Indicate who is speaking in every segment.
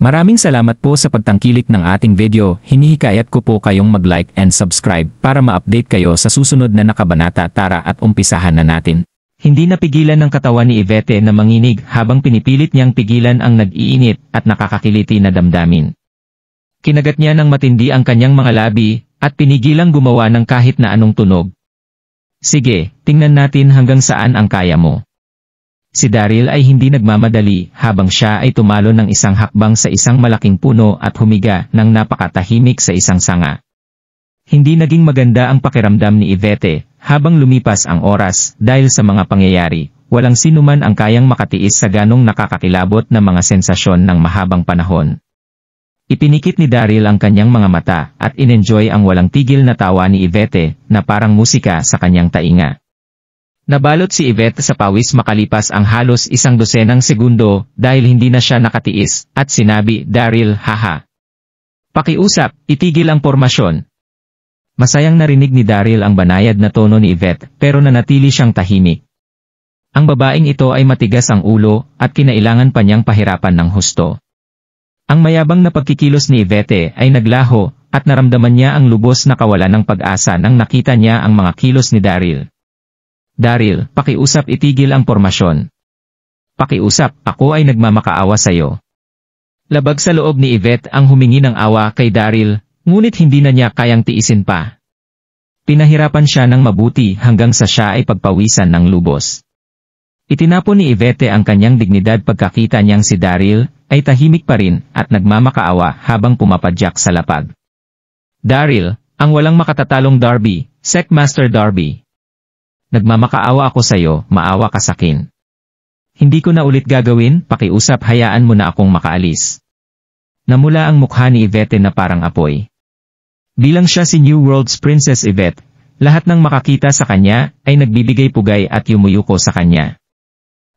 Speaker 1: Maraming salamat po sa pagtangkilik ng ating video. Hinihikayat ko po kayong mag-like and subscribe para ma-update kayo sa susunod na nakabanata. Tara at umpisahan na natin. Hindi napigilan ng katawan ni Yvette na manginig habang pinipilit niyang pigilan ang nag-iinit at nakakakiliti na damdamin. Kinagat niya ng matindi ang kanyang mga labi at pinigilang gumawa ng kahit na anong tunog. Sige, tingnan natin hanggang saan ang kaya mo. Si Daryl ay hindi nagmamadali habang siya ay tumalo ng isang hakbang sa isang malaking puno at humiga ng napakatahimik sa isang sanga. Hindi naging maganda ang pakiramdam ni Yvette habang lumipas ang oras dahil sa mga pangyayari. Walang sinuman ang kayang makatiis sa ganong nakakakilabot na mga sensasyon ng mahabang panahon. Ipinikit ni Daryl ang kanyang mga mata at inenjoy ang walang tigil na tawa ni Yvette na parang musika sa kanyang tainga. Nabalot si Yvette sa pawis makalipas ang halos 12 segundo dahil hindi na siya nakatiis at sinabi, Daryl, haha. Pakiusap, itigil ang pormasyon. Masayang narinig ni Daryl ang banayad na tono ni Yvette pero nanatili siyang tahimik. Ang babaeng ito ay matigas ang ulo at kinailangan pa niyang pahirapan ng husto. Ang mayabang na pagkikilos ni Yvette ay naglaho at naramdaman niya ang lubos na kawalan ng pag-asa nang nakita niya ang mga kilos ni Daryl. Daryl, pakiusap itigil ang pormasyon. Pakiusap, ako ay nagmamakaawa sa'yo. Labag sa loob ni Yvette ang humingi ng awa kay Daryl, ngunit hindi na niya kayang tiisin pa. Pinahirapan siya ng mabuti hanggang sa siya ay pagpawisan ng lubos. Itinapon ni Yvette ang kanyang dignidad pagkakita niyang si Daryl ay tahimik pa rin at nagmamakaawa habang pumapadyak sa lapag. Daryl, ang walang makatatalong Darby, Seckmaster Darby. Nagmamakaawa ako sa'yo, maawa ka sakin. Hindi ko na ulit gagawin, pakiusap hayaan mo na akong makaalis. Namula ang mukha ni Yvette na parang apoy. Bilang siya si New World's Princess Yvette, lahat ng makakita sa kanya ay nagbibigay pugay at yumuyuko sa kanya.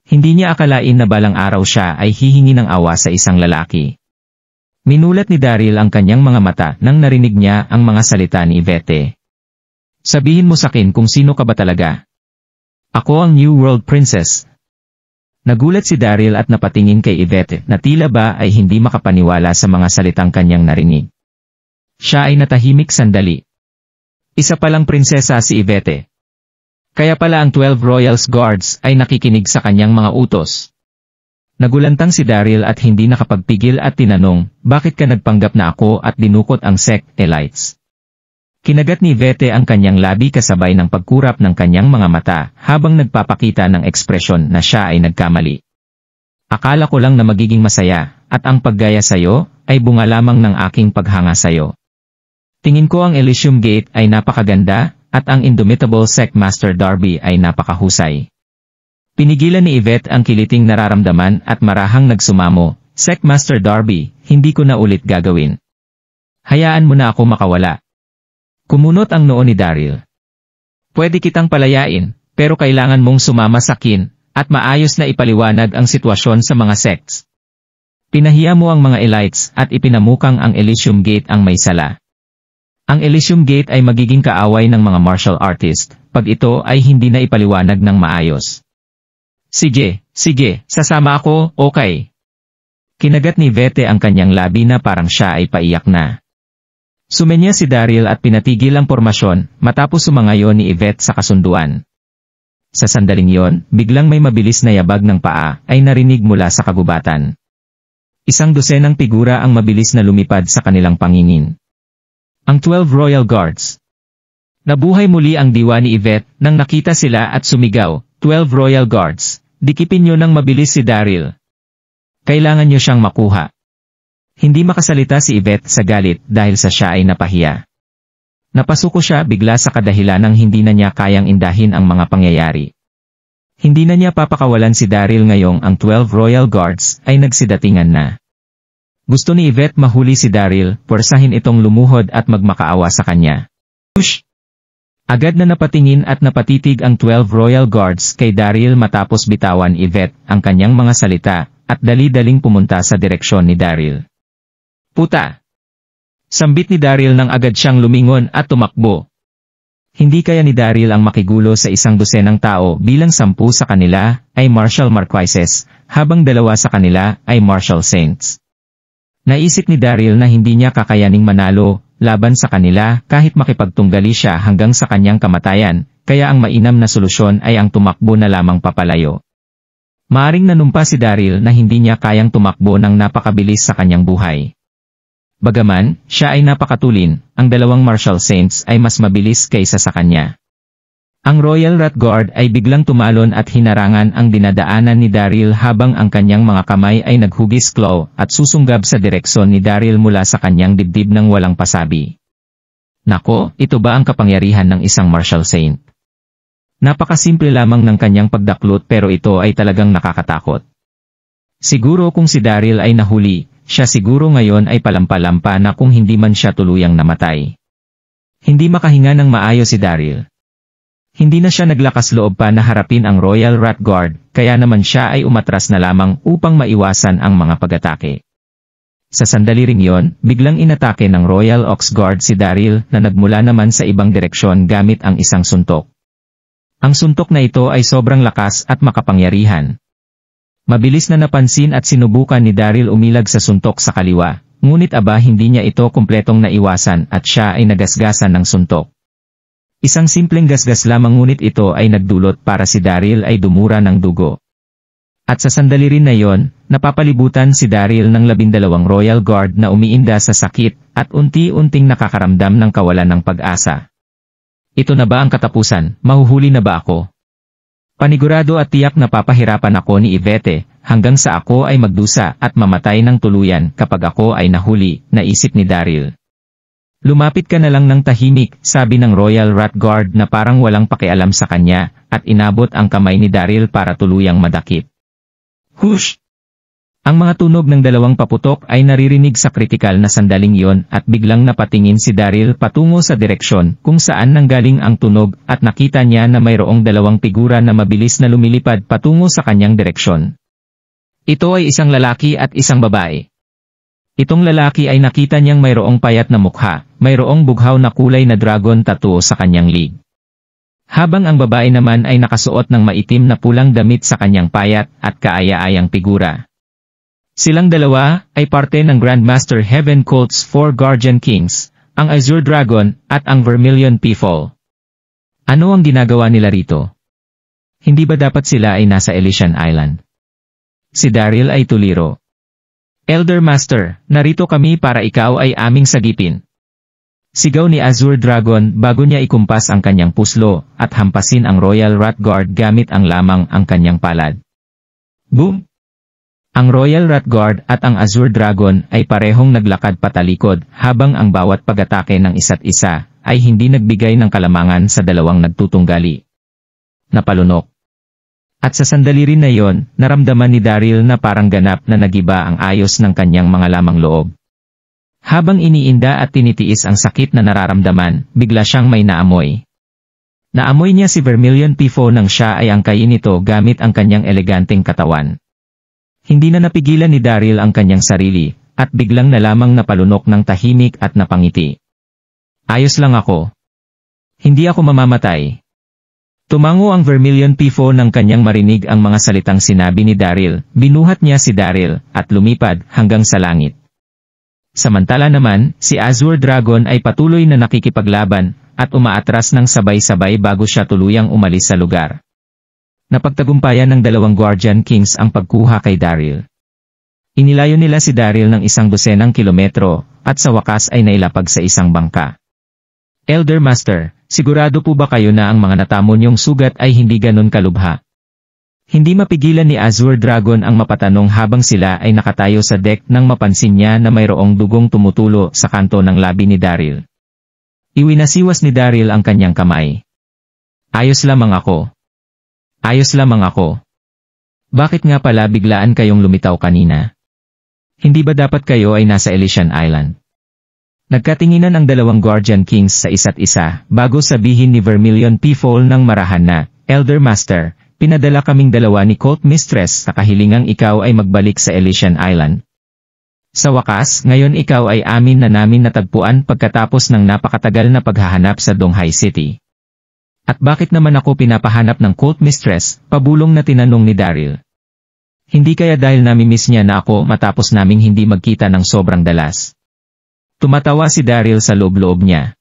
Speaker 1: Hindi niya akalain na balang araw siya ay hihingi ng awa sa isang lalaki. Minulat ni Daryl ang kanyang mga mata nang narinig niya ang mga salita ni Yvette. Sabihin mo sakin kung sino ka ba talaga? Ako ang New World Princess. Nagulat si Daryl at napatingin kay Yvette na tila ba ay hindi makapaniwala sa mga salitang kanyang narinig. Siya ay natahimik sandali. Isa palang prinsesa si Yvette. Kaya pala ang 12 Royals Guards ay nakikinig sa kanyang mga utos. Nagulantang si Daryl at hindi nakapagpigil at tinanong, bakit ka nagpanggap na ako at dinukot ang sect elites? Kinagat ni Yvette ang kanyang labi kasabay ng pagkurap ng kanyang mga mata habang nagpapakita ng ekspresyon na siya ay nagkamali. Akala ko lang na magiging masaya at ang paggaya sayo ay bunga lamang ng aking paghanga sayo. Tingin ko ang Elysium Gate ay napakaganda at ang Indomitable Seckmaster Darby ay napakahusay. Pinigilan ni Yvette ang kiliting nararamdaman at marahang nagsumamo, Seckmaster Darby, hindi ko na ulit gagawin. Hayaan mo na ako makawala. Kumunot ang noo ni Daryl. Pwede kitang palayain, pero kailangan mong sumama sa akin, at maayos na ipaliwanag ang sitwasyon sa mga sects. Pinahiya mo ang mga elites at ipinamukang ang Elysium Gate ang may sala. Ang Elysium Gate ay magiging kaaway ng mga martial artist, pag ito ay hindi na ipaliwanag ng maayos. Sige, sasama ako, okay. Kinagat ni Yvette ang kanyang labi na parang siya ay paiyak na. Sumenya si Daryl at pinatigil ang pormasyon matapos sumangayon ni Yvette sa kasunduan. Sa sandaling yon, biglang may mabilis na yabag ng paa ay narinig mula sa kagubatan. 100 figura ang mabilis na lumipad sa kanilang pangingin. Ang 12 Royal Guards. Nabuhay muli ang diwa ni Yvette nang nakita sila at sumigaw, 12 Royal Guards, dikipin niyo ng mabilis si Daryl. Kailangan niyo siyang makuha. Hindi makasalita si Yvette sa galit dahil sa siya ay napahiya. Napasuko siya bigla sa kadahilanang hindi na niya kayang indahin ang mga pangyayari. Hindi na niya papakawalan si Daryl ngayong ang 12 Royal Guards ay nagsidatingan na. Gusto ni Yvette mahuli si Daryl, pwersahin itong lumuhod at magmakaawa sa kanya. Push! Agad na napatingin at napatitig ang 12 Royal Guards kay Daryl matapos bitawan Yvette ang kanyang mga salita at dali-daling pumunta sa direksyon ni Daryl. Puta! Sambit ni Daryl nang agad siyang lumingon at tumakbo. Hindi kaya ni Daryl ang makigulo sa 100 tao bilang 10 sa kanila ay martial marquises, habang 2 sa kanila ay martial saints. Naisip ni Daryl na hindi niya kakayaning manalo laban sa kanila kahit makipagtunggali siya hanggang sa kanyang kamatayan, kaya ang mainam na solusyon ay ang tumakbo na lamang papalayo. Maaring nanumpa si Daryl na hindi niya kayang tumakbo ng napakabilis sa kanyang buhay. Bagaman, siya ay napakatulin, ang dalawang martial saints ay mas mabilis kaysa sa kanya. Ang Royal Rat Guard ay biglang tumalon at hinarangan ang dinadaanan ni Daryl habang ang kanyang mga kamay ay naghugis claw at susunggab sa direksyon ni Daryl mula sa kanyang dibdib ng walang pasabi. Nako, ito ba ang kapangyarihan ng isang martial saint? Napakasimple lamang ng kanyang pagdaklot pero ito ay talagang nakakatakot. Siguro kung si Daryl ay nahuli, siya siguro ngayon ay palampa-lampa na kung hindi man siya tuluyang namatay. Hindi makahinga ng maayos si Daryl. Hindi na siya naglakas loob pa na harapin ang Royal Rat Guard, kaya naman siya ay umatras na lamang upang maiwasan ang mga pag-atake. Sa sandali ring yon, biglang inatake ng Royal Ox Guard si Daryl na nagmula naman sa ibang direksyon gamit ang isang suntok. Ang suntok na ito ay sobrang lakas at makapangyarihan. Mabilis na napansin at sinubukan ni Daryl umilag sa suntok sa kaliwa, ngunit aba hindi niya ito kumpletong naiwasan at siya ay nagasgasan ng suntok. Isang simpleng gasgas lamang ngunit ito ay nagdulot para si Daryl ay dumura ng dugo. At sa sandali rin na yon, napapalibutan si Daryl ng 12 Royal Guard na umiinda sa sakit at unti-unting nakakaramdam ng kawalan ng pag-asa. Ito na ba ang katapusan? Mahuhuli na ba ako? Panigurado at tiyak na papahirapan ako ni Yvette, hanggang sa ako ay magdusa at mamatay ng tuluyan kapag ako ay nahuli, naisip ni Daryl. Lumapit ka na lang ng tahimik, sabi ng Royal Rat Guard na parang walang pakialam sa kanya, at inabot ang kamay ni Daryl para tuluyang madakip. Hush! Ang mga tunog ng dalawang paputok ay naririnig sa kritikal na sandaling yon at biglang napatingin si Daryl patungo sa direksyon kung saan nanggaling ang tunog at nakita niya na mayroong dalawang figura na mabilis na lumilipad patungo sa kanyang direksyon. Ito ay isang lalaki at isang babae. Itong lalaki ay nakita niyang mayroong payat na mukha, mayroong bughaw na kulay na dragon tattoo sa kanyang lig. Habang ang babae naman ay nakasuot ng maitim na pulang damit sa kanyang payat at kaaya-ayang figura. Silang dalawa ay parte ng Grandmaster Heaven Cult's 4 Guardian Kings, ang Azure Dragon at ang Vermilion Peafowl. Ano ang ginagawa nila rito? Hindi ba dapat sila ay nasa Elysian Island? Si Daryl ay tuliro. Elder Master, narito kami para ikaw ay aming sagipin. Sigaw ni Azure Dragon bago niya ikumpas ang kanyang puslo at hampasin ang Royal Rat Guard gamit ang lamang ang kanyang palad. Boom! Ang Royal Rat Guard at ang Azure Dragon ay parehong naglakad patalikod habang ang bawat pag-atake ng isa't isa ay hindi nagbigay ng kalamangan sa dalawang nagtutunggali. Napalunok. At sa sandali rin na yon, naramdaman ni Daryl na parang ganap na nagiba ang ayos ng kanyang mga lamang loob. Habang iniinda at tinitiis ang sakit na nararamdaman, bigla siyang may naamoy. Naamoy niya si Vermilion Peafowl nang siya ay angkayin nito gamit ang kanyang eleganteng katawan. Hindi na napigilan ni Daryl ang kanyang sarili, at biglang na lamang napalunok ng tahimik at napangiti. Ayos lang ako. Hindi ako mamamatay. Tumango ang Vermilion Peafowl nang kanyang marinig ang mga salitang sinabi ni Daryl, binuhat niya si Daryl, at lumipad hanggang sa langit. Samantala naman, si Azure Dragon ay patuloy na nakikipaglaban, at umaatras ng sabay-sabay bago siya tuluyang umalis sa lugar. Napagtagumpayan ng dalawang Guardian Kings ang pagkuha kay Daryl. Inilayo nila si Daryl ng 100 kilometro, at sa wakas ay nailapag sa isang bangka. Elder Master, sigurado po ba kayo na ang mga natamo niyong sugat ay hindi ganon kalubha? Hindi mapigilan ni Azure Dragon ang mapatanong habang sila ay nakatayo sa deck nang mapansin niya na mayroong dugong tumutulo sa kanto ng labi ni Daryl. Iwinasiwas ni Daryl ang kanyang kamay. Ayos lamang ako. Ayos lamang ako. Bakit nga pala biglaan kayong lumitaw kanina? Hindi ba dapat kayo ay nasa Elysian Island? Nagkatinginan ang dalawang Guardian Kings sa isa't isa bago sabihin ni Vermilion Peafowl ng marahan na, Elder Master, pinadala kaming dalawa ni Cult Mistress sa kahilingang ikaw ay magbalik sa Elysian Island. Sa wakas, ngayon ikaw ay amin na namin natagpuan pagkatapos ng napakatagal na paghahanap sa Donghai City. At bakit naman ako pinapahanap ng Cult Mistress? Pabulong na tinanong ni Daryl. Hindi kaya dahil namimiss niya na ako matapos naming hindi magkita ng sobrang dalas. Tumatawa si Daryl sa loob-loob niya.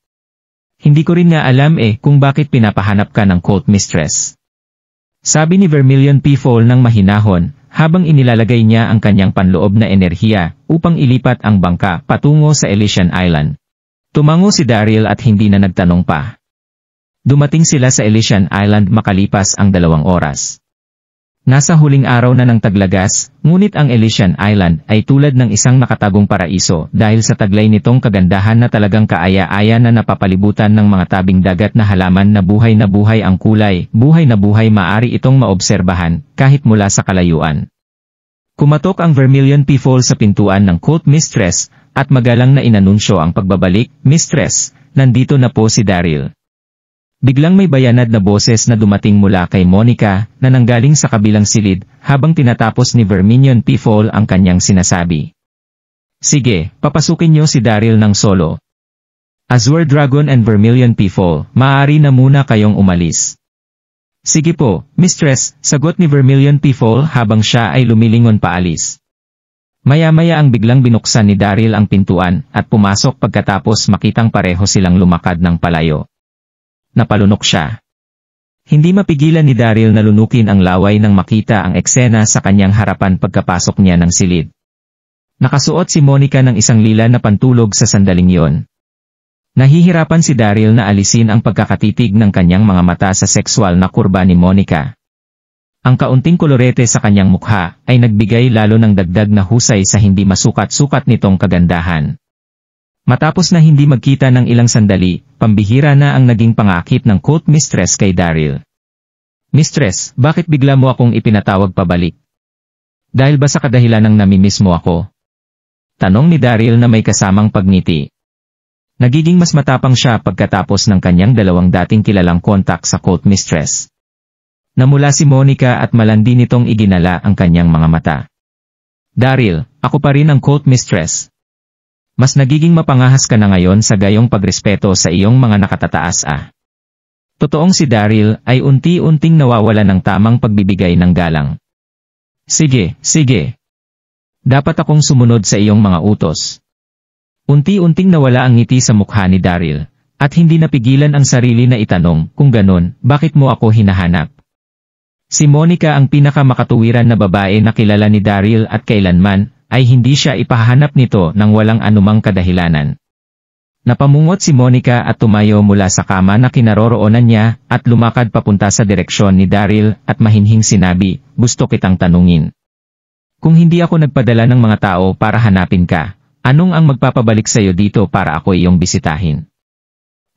Speaker 1: Hindi ko rin nga alam kung bakit pinapahanap ka ng cult mistress. Sabi ni Vermilion P. Fall ng mahinahon, habang inilalagay niya ang kanyang panloob na enerhiya upang ilipat ang bangka patungo sa Elysian Island. Tumango si Daryl at hindi na nagtanong pa. Dumating sila sa Elysian Island makalipas ang 2 oras. Nasa huling araw na ng taglagas, ngunit ang Elysian Island ay tulad ng isang nakatagong paraiso dahil sa taglay nitong kagandahan na talagang kaaya-aya na napapalibutan ng mga tabing dagat na halaman na buhay ang kulay, buhay na buhay maaari itong maobserbahan kahit mula sa kalayuan. Kumatok ang Vermilion P. Fall sa pintuan ng Cult Mistress at magalang na inanunsyo ang pagbabalik, Mistress, nandito na po si Daryl. Biglang may bayanad na boses na dumating mula kay Monica na nanggaling sa kabilang silid habang tinatapos ni Vermilion P. Fall ang kanyang sinasabi. Sige, papasukin niyo si Daryl ng solo. Azure Dragon and Vermilion P. Fall, maaari na muna kayong umalis. Sige po, Mistress, sagot ni Vermilion P. Fall habang siya ay lumilingon paalis. Maya-maya ang biglang binuksan ni Daryl ang pintuan at pumasok pagkatapos makitang pareho silang lumakad ng palayo. Napalunok siya. Hindi mapigilan ni Daryl na lunukin ang laway nang makita ang eksena sa kanyang harapan pagkapasok niya ng silid. Nakasuot si Monica ng isang lila na pantulog sa sandaling yon. Nahihirapan si Daryl na alisin ang pagkakatitig ng kanyang mga mata sa sexual na kurba ni Monica. Ang kaunting kolorete sa kanyang mukha ay nagbigay lalo ng dagdag na husay sa hindi masukat-sukat nitong kagandahan. Matapos na hindi magkita ng ilang sandali, pambihira na ang naging pangakit ng Cult Mistress kay Daryl. Mistress, bakit bigla mo akong ipinatawag pabalik? Dahil ba sa kadahilan ng namimiss mo ako? Tanong ni Daryl na may kasamang pagngiti. Nagiging mas matapang siya pagkatapos ng kanyang 2 dating kilalang kontak sa Cult Mistress. Namula si Monica at malandi nitong iginala ang kanyang mga mata. Daryl, ako pa rin ang Cult Mistress. Mas nagiging mapangahas ka na ngayon sa gayong pagrespeto sa iyong mga nakatataas Totoong si Daryl ay unti-unting nawawala ng tamang pagbibigay ng galang. Sige. Dapat akong sumunod sa iyong mga utos. Unti-unting nawala ang ngiti sa mukha ni Daryl, at hindi napigilan ang sarili na itanong, kung ganon, bakit mo ako hinahanap? Si Monica ang pinakamakatuwiran na babae na kilala ni Daryl at kailanman, ay hindi siya ipahanap nito nang walang anumang kadahilanan. Napamungot si Monica at tumayo mula sa kama na kinaroroonan niya at lumakad papunta sa direksyon ni Daryl at mahinhing sinabi, gusto kitang tanungin. Kung hindi ako nagpadala ng mga tao para hanapin ka, anong ang magpapabalik sa iyo dito para ako iyong bisitahin?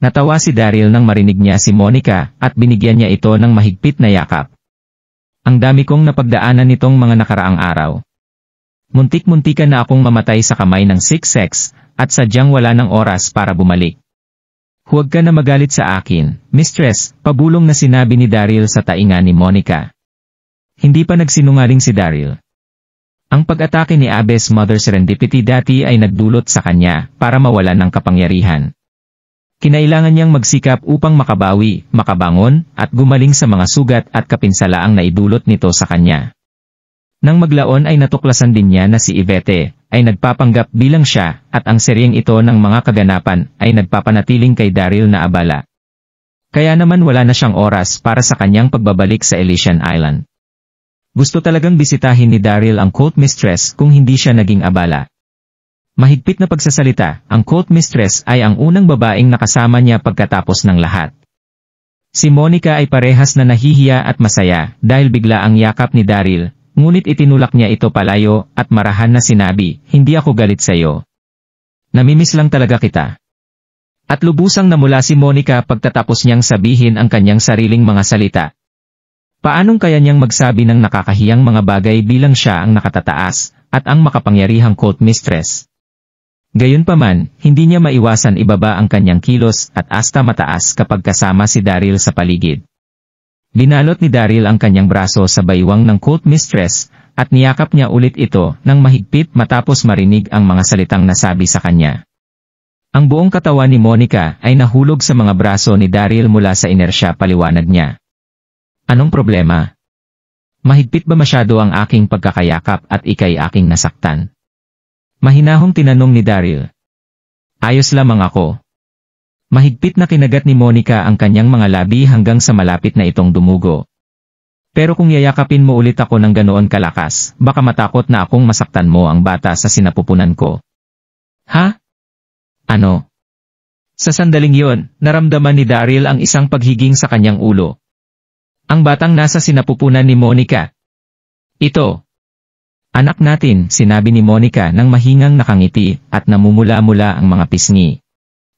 Speaker 1: Natawa si Daryl nang marinig niya si Monica at binigyan niya ito ng mahigpit na yakap. Ang dami kong napagdaanan nitong mga nakaraang araw. Muntik-muntikan na akong mamatay sa kamay ng sick sex, at sadyang wala ng oras para bumalik. Huwag ka na magalit sa akin, Mistress, pabulong na sinabi ni Daryl sa tainga ni Monica. Hindi pa nagsinungaling si Daryl. Ang pag-atake ni Abe's Mother Serendipity dati ay nagdulot sa kanya para mawalan ng kapangyarihan. Kinailangan niyang magsikap upang makabawi, makabangon, at gumaling sa mga sugat at kapinsalaang naidulot nito sa kanya. Nang maglaon ay natuklasan din niya na si Yvette ay nagpapanggap bilang siya at ang seryeng ito ng mga kaganapan ay nagpapanatiling kay Daryl na abala. Kaya naman wala na siyang oras para sa kanyang pagbabalik sa Elysian Island. Gusto talagang bisitahin ni Daryl ang Cult Mistress kung hindi siya naging abala. Mahigpit na pagsasalita, ang Cult Mistress ay ang unang babaeng nakasama niya pagkatapos ng lahat. Si Monica ay parehas na nahihiya at masaya dahil bigla ang yakap ni Daryl. Ngunit itinulak niya ito palayo at marahan na sinabi, hindi ako galit sa iyo. Namimiss lang talaga kita. At lubusang namula si Monica pagtatapos niyang sabihin ang kanyang sariling mga salita. Paanong kaya niyang magsabi ng nakakahiyang mga bagay bilang siya ang nakatataas at ang makapangyarihang Cult Mistress? Gayunpaman, hindi niya maiwasan ibaba ang kanyang kilos at asta mataas kapag kasama si Daryl sa paligid. Binalot ni Daryl ang kanyang braso sa baywang ng Cult Mistress, at niyakap niya ulit ito ng mahigpit matapos marinig ang mga salitang nasabi sa kanya. Ang buong katawan ni Monica ay nahulog sa mga braso ni Daryl mula sa inersya paliwanag niya. Anong problema? Mahigpit ba masyado ang aking pagkakayakap at ika'y aking nasaktan? Mahinahong tinanong ni Daryl. Ayos lamang ako. Mahigpit na kinagat ni Monica ang kanyang mga labi hanggang sa malapit na itong dumugo. Pero kung yayakapin mo ulit ako ng ganoon kalakas, baka matakot na akong masaktan mo ang bata sa sinapupunan ko. Ha? Ano? Sa sandaling yon, naramdaman ni Daryl ang isang paghiging sa kanyang ulo. Ang batang nasa sinapupunan ni Monica. Ito. Anak natin, sinabi ni Monica nang mahingang nakangiti at namumula-mula ang mga pisngi.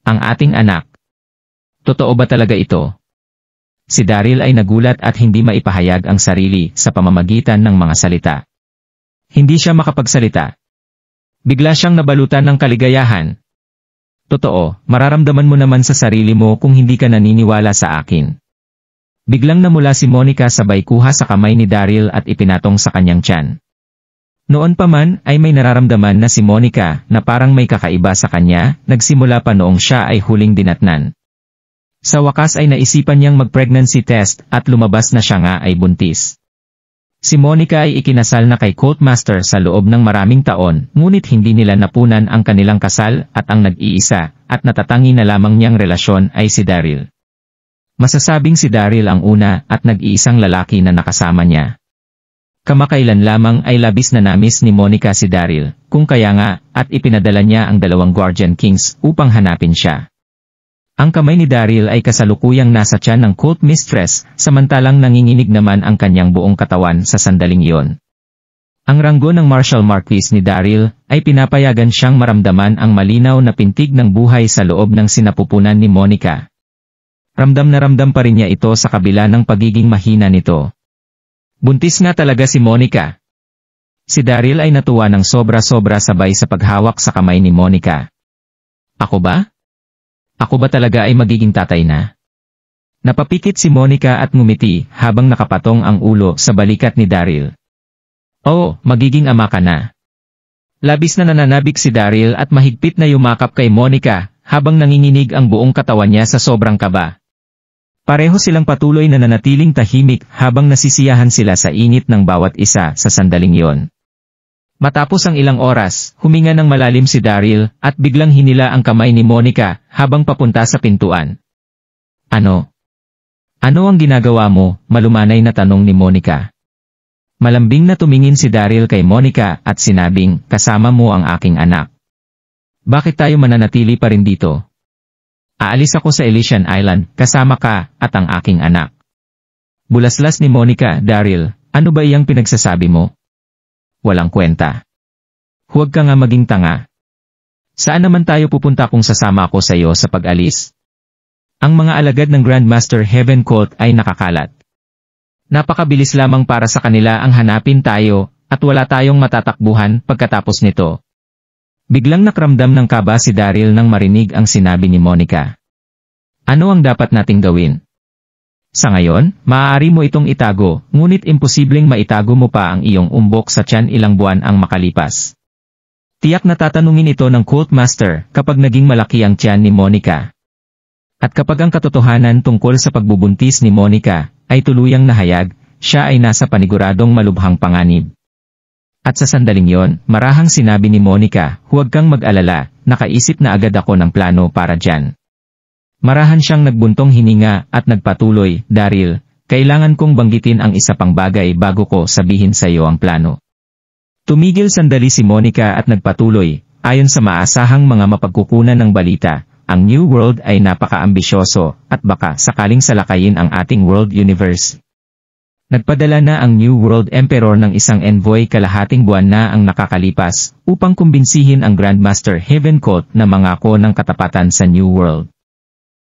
Speaker 1: Ang ating anak. Totoo ba talaga ito? Si Daryl ay nagulat at hindi maipahayag ang sarili sa pamamagitan ng mga salita. Hindi siya makapagsalita. Bigla siyang nabalutan ng kaligayahan. Totoo, mararamdaman mo naman sa sarili mo kung hindi ka naniniwala sa akin. Biglang namula si Monica sabay kuha sa kamay ni Daryl at ipinatong sa kanyang tiyan. Noon pa man ay may nararamdaman na si Monica na parang may kakaiba sa kanya, nagsimula pa noong siya ay huling dinatnan. Sa wakas ay naisipan niyang mag-pregnancy test at lumabas na siya nga ay buntis. Si Monica ay ikinasal na kay Colt Master sa loob ng maraming taon, ngunit hindi nila napunan ang kanilang kasal at ang nag-iisa at natatangi na lamang niyang relasyon ay si Daryl. Masasabing si Daryl ang una at nag-iisang lalaki na nakasama niya. Kamakailan lamang ay labis na namis ni Monica si Daryl, kung kaya nga at ipinadala niya ang 2 Guardian Kings upang hanapin siya. Ang kamay ni Daryl ay kasalukuyang nasa tiyan ng Cult Mistress, samantalang nanginginig naman ang kanyang buong katawan sa sandaling iyon. Ang ranggo ng Marshal Marquis ni Daryl ay pinapayagan siyang maramdaman ang malinaw na pintig ng buhay sa loob ng sinapupunan ni Monica. Ramdam na ramdam pa rin niya ito sa kabila ng pagiging mahina nito. Buntis nga talaga si Monica. Si Daryl ay natuwa ng sobra-sobra sabay sa paghawak sa kamay ni Monica. Ako ba? Ako ba talaga ay magiging tatay na? Napapikit si Monica at ngumiti habang nakapatong ang ulo sa balikat ni Daryl. Oo, magiging ama ka na. Labis na nananabik si Daryl at mahigpit na yumakap kay Monica habang nanginginig ang buong katawan niya sa sobrang kaba. Pareho silang patuloy na nanatiling tahimik habang nasisiyahan sila sa init ng bawat isa sa sandaling iyon. Matapos ang ilang oras, huminga ng malalim si Daryl at biglang hinila ang kamay ni Monica habang papunta sa pintuan. Ano? Ano ang ginagawa mo? Malumanay na tanong ni Monica. Malambing na tumingin si Daryl kay Monica at sinabing, kasama mo ang aking anak. Bakit tayo mananatili pa rin dito? Aalis ako sa Elysian Island, kasama ka, at ang aking anak. Bulaslas ni Monica, Daryl, ano ba iyang pinagsasabi mo? Walang kwenta. Huwag ka nga maging tanga. Saan naman tayo pupunta kung sasama ako sa iyo sa pag-alis? Ang mga alagad ng Grandmaster Heaven Colt ay nakakalat. Napakabilis lamang para sa kanila ang hanapin tayo, at wala tayong matatakbuhan pagkatapos nito. Biglang nakramdam ng kaba si Daryl nang marinig ang sinabi ni Monica. Ano ang dapat nating gawin? Sa ngayon, maaari mo itong itago, ngunit imposibleng maitago mo pa ang iyong umbok sa tiyan ilang buwan ang makalipas. Tiyak na tatanungin ito ng Cult Master kapag naging malaki ang tiyan ni Monica. At kapag ang katotohanan tungkol sa pagbubuntis ni Monica ay tuluyang nahayag, siya ay nasa paniguradong malubhang panganib. At sa sandaling yon, marahang sinabi ni Monica, huwag kang mag-alala, nakaisip na agad ako ng plano para dyan. Marahan siyang nagbuntong hininga at nagpatuloy, Daryl, kailangan kong banggitin ang isa pang bagay bago ko sabihin sa iyo ang plano. Tumigil sandali si Monica at nagpatuloy, ayon sa maasahang mga mapagkukunan ng balita, ang New World ay napaka-ambisyoso at baka sakaling salakayin ang ating World Universe. Nagpadala na ang New World Emperor ng isang envoy kalahating buwan na ang nakakalipas upang kumbinsihin ang Grandmaster Heaven Colt na mangako ng katapatan sa New World.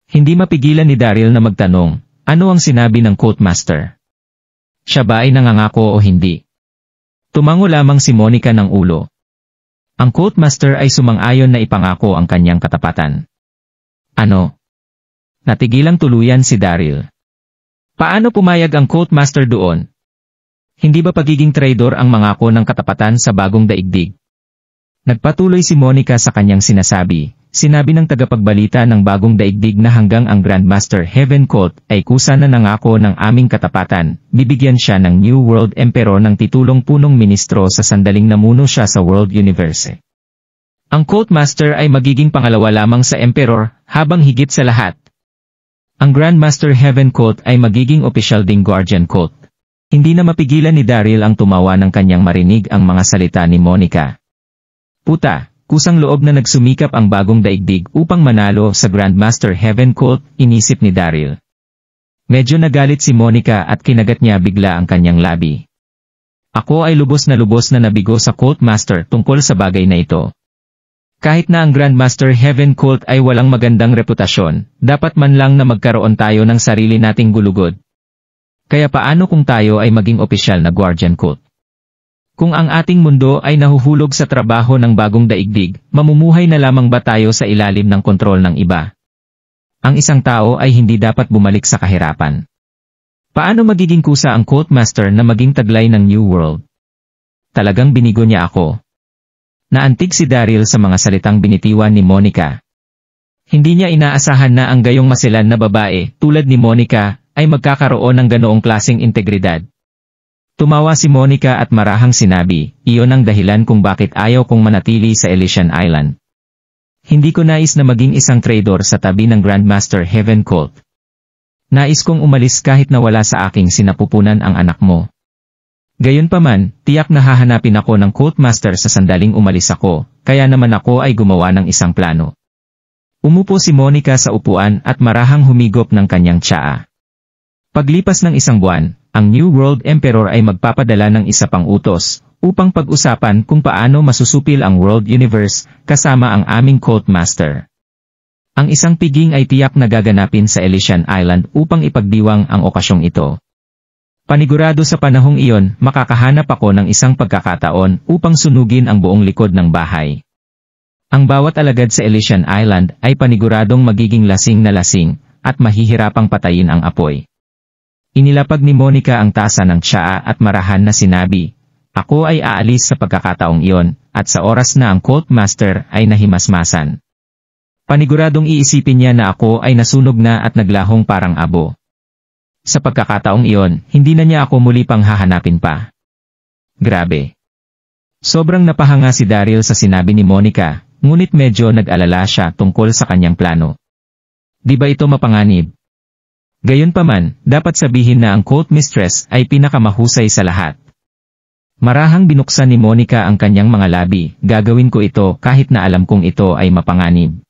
Speaker 1: Hindi mapigilan ni Daryl na magtanong, ano ang sinabi ng Cult Master? Siya ba ay nangangako o hindi? Tumango lamang si Monica ng ulo. Ang Cult Master ay sumang-ayon na ipangako ang kanyang katapatan. Ano? Natigilang tuluyan si Daryl. Paano pumayag ang Cult Master doon? Hindi ba pagiging traidor ang mangako ng katapatan sa bagong daigdig? Nagpatuloy si Monica sa kanyang sinasabi, Sinabi ng tagapagbalita ng bagong daigdig na hanggang ang Grandmaster Heaven Colt ay kusa na nangako ng aming katapatan, bibigyan siya ng New World Emperor ng titulong punong ministro sa sandaling namuno siya sa World Universe. Ang Colt Master ay magiging pangalawa lamang sa Emperor, habang higit sa lahat, ang Grandmaster Heaven Colt ay magiging opisyal ding Guardian Colt. Hindi na mapigilan ni Daryl ang tumawa ng kanyang marinig ang mga salita ni Monica. Puta, kusang loob na nagsumikap ang bagong daigdig upang manalo sa Grandmaster Heaven Colt, inisip ni Daryl. Medyo nagalit si Monica at kinagat niya bigla ang kanyang labi. Ako ay lubos na nabigo sa Colt Master tungkol sa bagay na ito. Kahit na ang Grandmaster Heaven Colt ay walang magandang reputasyon, dapat man lang na magkaroon tayo ng sarili nating gulugod. Kaya paano kung tayo ay maging opisyal na Guardian Colt? Kung ang ating mundo ay nahuhulog sa trabaho ng bagong daigdig, mamumuhay na lamang ba tayo sa ilalim ng kontrol ng iba? Ang isang tao ay hindi dapat bumalik sa kahirapan. Paano magiging kusa ang Colt Master na maging taglay ng New World? Talagang binigo niya ako. Naantig si Daryl sa mga salitang binitiwan ni Monica. Hindi niya inaasahan na ang gayong masilan na babae, tulad ni Monica, ay magkakaroon ng ganoong klaseng integridad. Tumawa si Monica at marahang sinabi, iyon ang dahilan kung bakit ayaw kong manatili sa Elysian Island. Hindi ko nais na maging isang traitor sa tabi ng Grandmaster Heaven Colt. Nais kong umalis kahit na wala sa aking sinapupunan ang anak mo. Gayunpaman, tiyak na hahanapin ako ng Colt Master sa sandaling umalis ako, kaya naman ako ay gumawa ng isang plano. Umupo si Monica sa upuan at marahang humigop ng kanyang tsaa. Paglipas ng isang buwan, ang New World Emperor ay magpapadala ng isa pang utos, upang pag-usapan kung paano masusupil ang World Universe, kasama ang aming Colt Master. Ang isang piging ay tiyak na gaganapin sa Elysian Island upang ipagdiwang ang okasyong ito. Panigurado sa panahong iyon, makakahanap ako ng isang pagkakataon upang sunugin ang buong likod ng bahay. Ang bawat alagad sa Elysian Island ay paniguradong magiging lasing na lasing, at mahihirapang patayin ang apoy. Inilapag ni Monica ang tasa ng tsaa at marahan na sinabi, ako ay aalis sa pagkakataong iyon, at sa oras na ang Colt Master ay nahimasmasan. Paniguradong iisipin niya na ako ay nasunog na at naglahong parang abo. Sa pagkakataong iyon, hindi na niya ako muli pang hahanapin pa. Grabe. Sobrang napahanga si Daryl sa sinabi ni Monica, ngunit medyo nag-alala siya tungkol sa kanyang plano. Di ba ito mapanganib? Gayunpaman, dapat sabihin na ang Colt Mistress ay pinakamahusay sa lahat. Marahang binuksan ni Monica ang kanyang mga labi, gagawin ko ito kahit na alam kong ito ay mapanganib.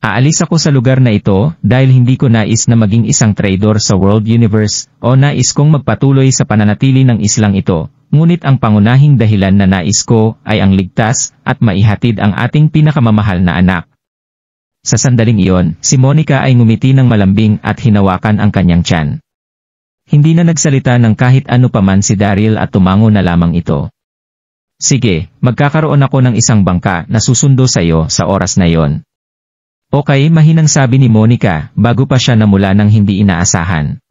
Speaker 1: Aalis ako sa lugar na ito dahil hindi ko nais na maging isang traitor sa World Universe o nais kong magpatuloy sa pananatili ng islang ito, ngunit ang pangunahing dahilan na nais ko ay ang ligtas at maihatid ang ating pinakamamahal na anak. Sa sandaling iyon, si Monica ay ngumiti ng malambing at hinawakan ang kanyang tiyan. Hindi na nagsalita ng kahit ano paman si Daryl at tumango na lamang ito. Sige, magkakaroon ako ng isang bangka na susundo sa iyo sa oras na iyon. Okay, mahinang sabi ni Monica, bago pa siya namula ng hindi inaasahan.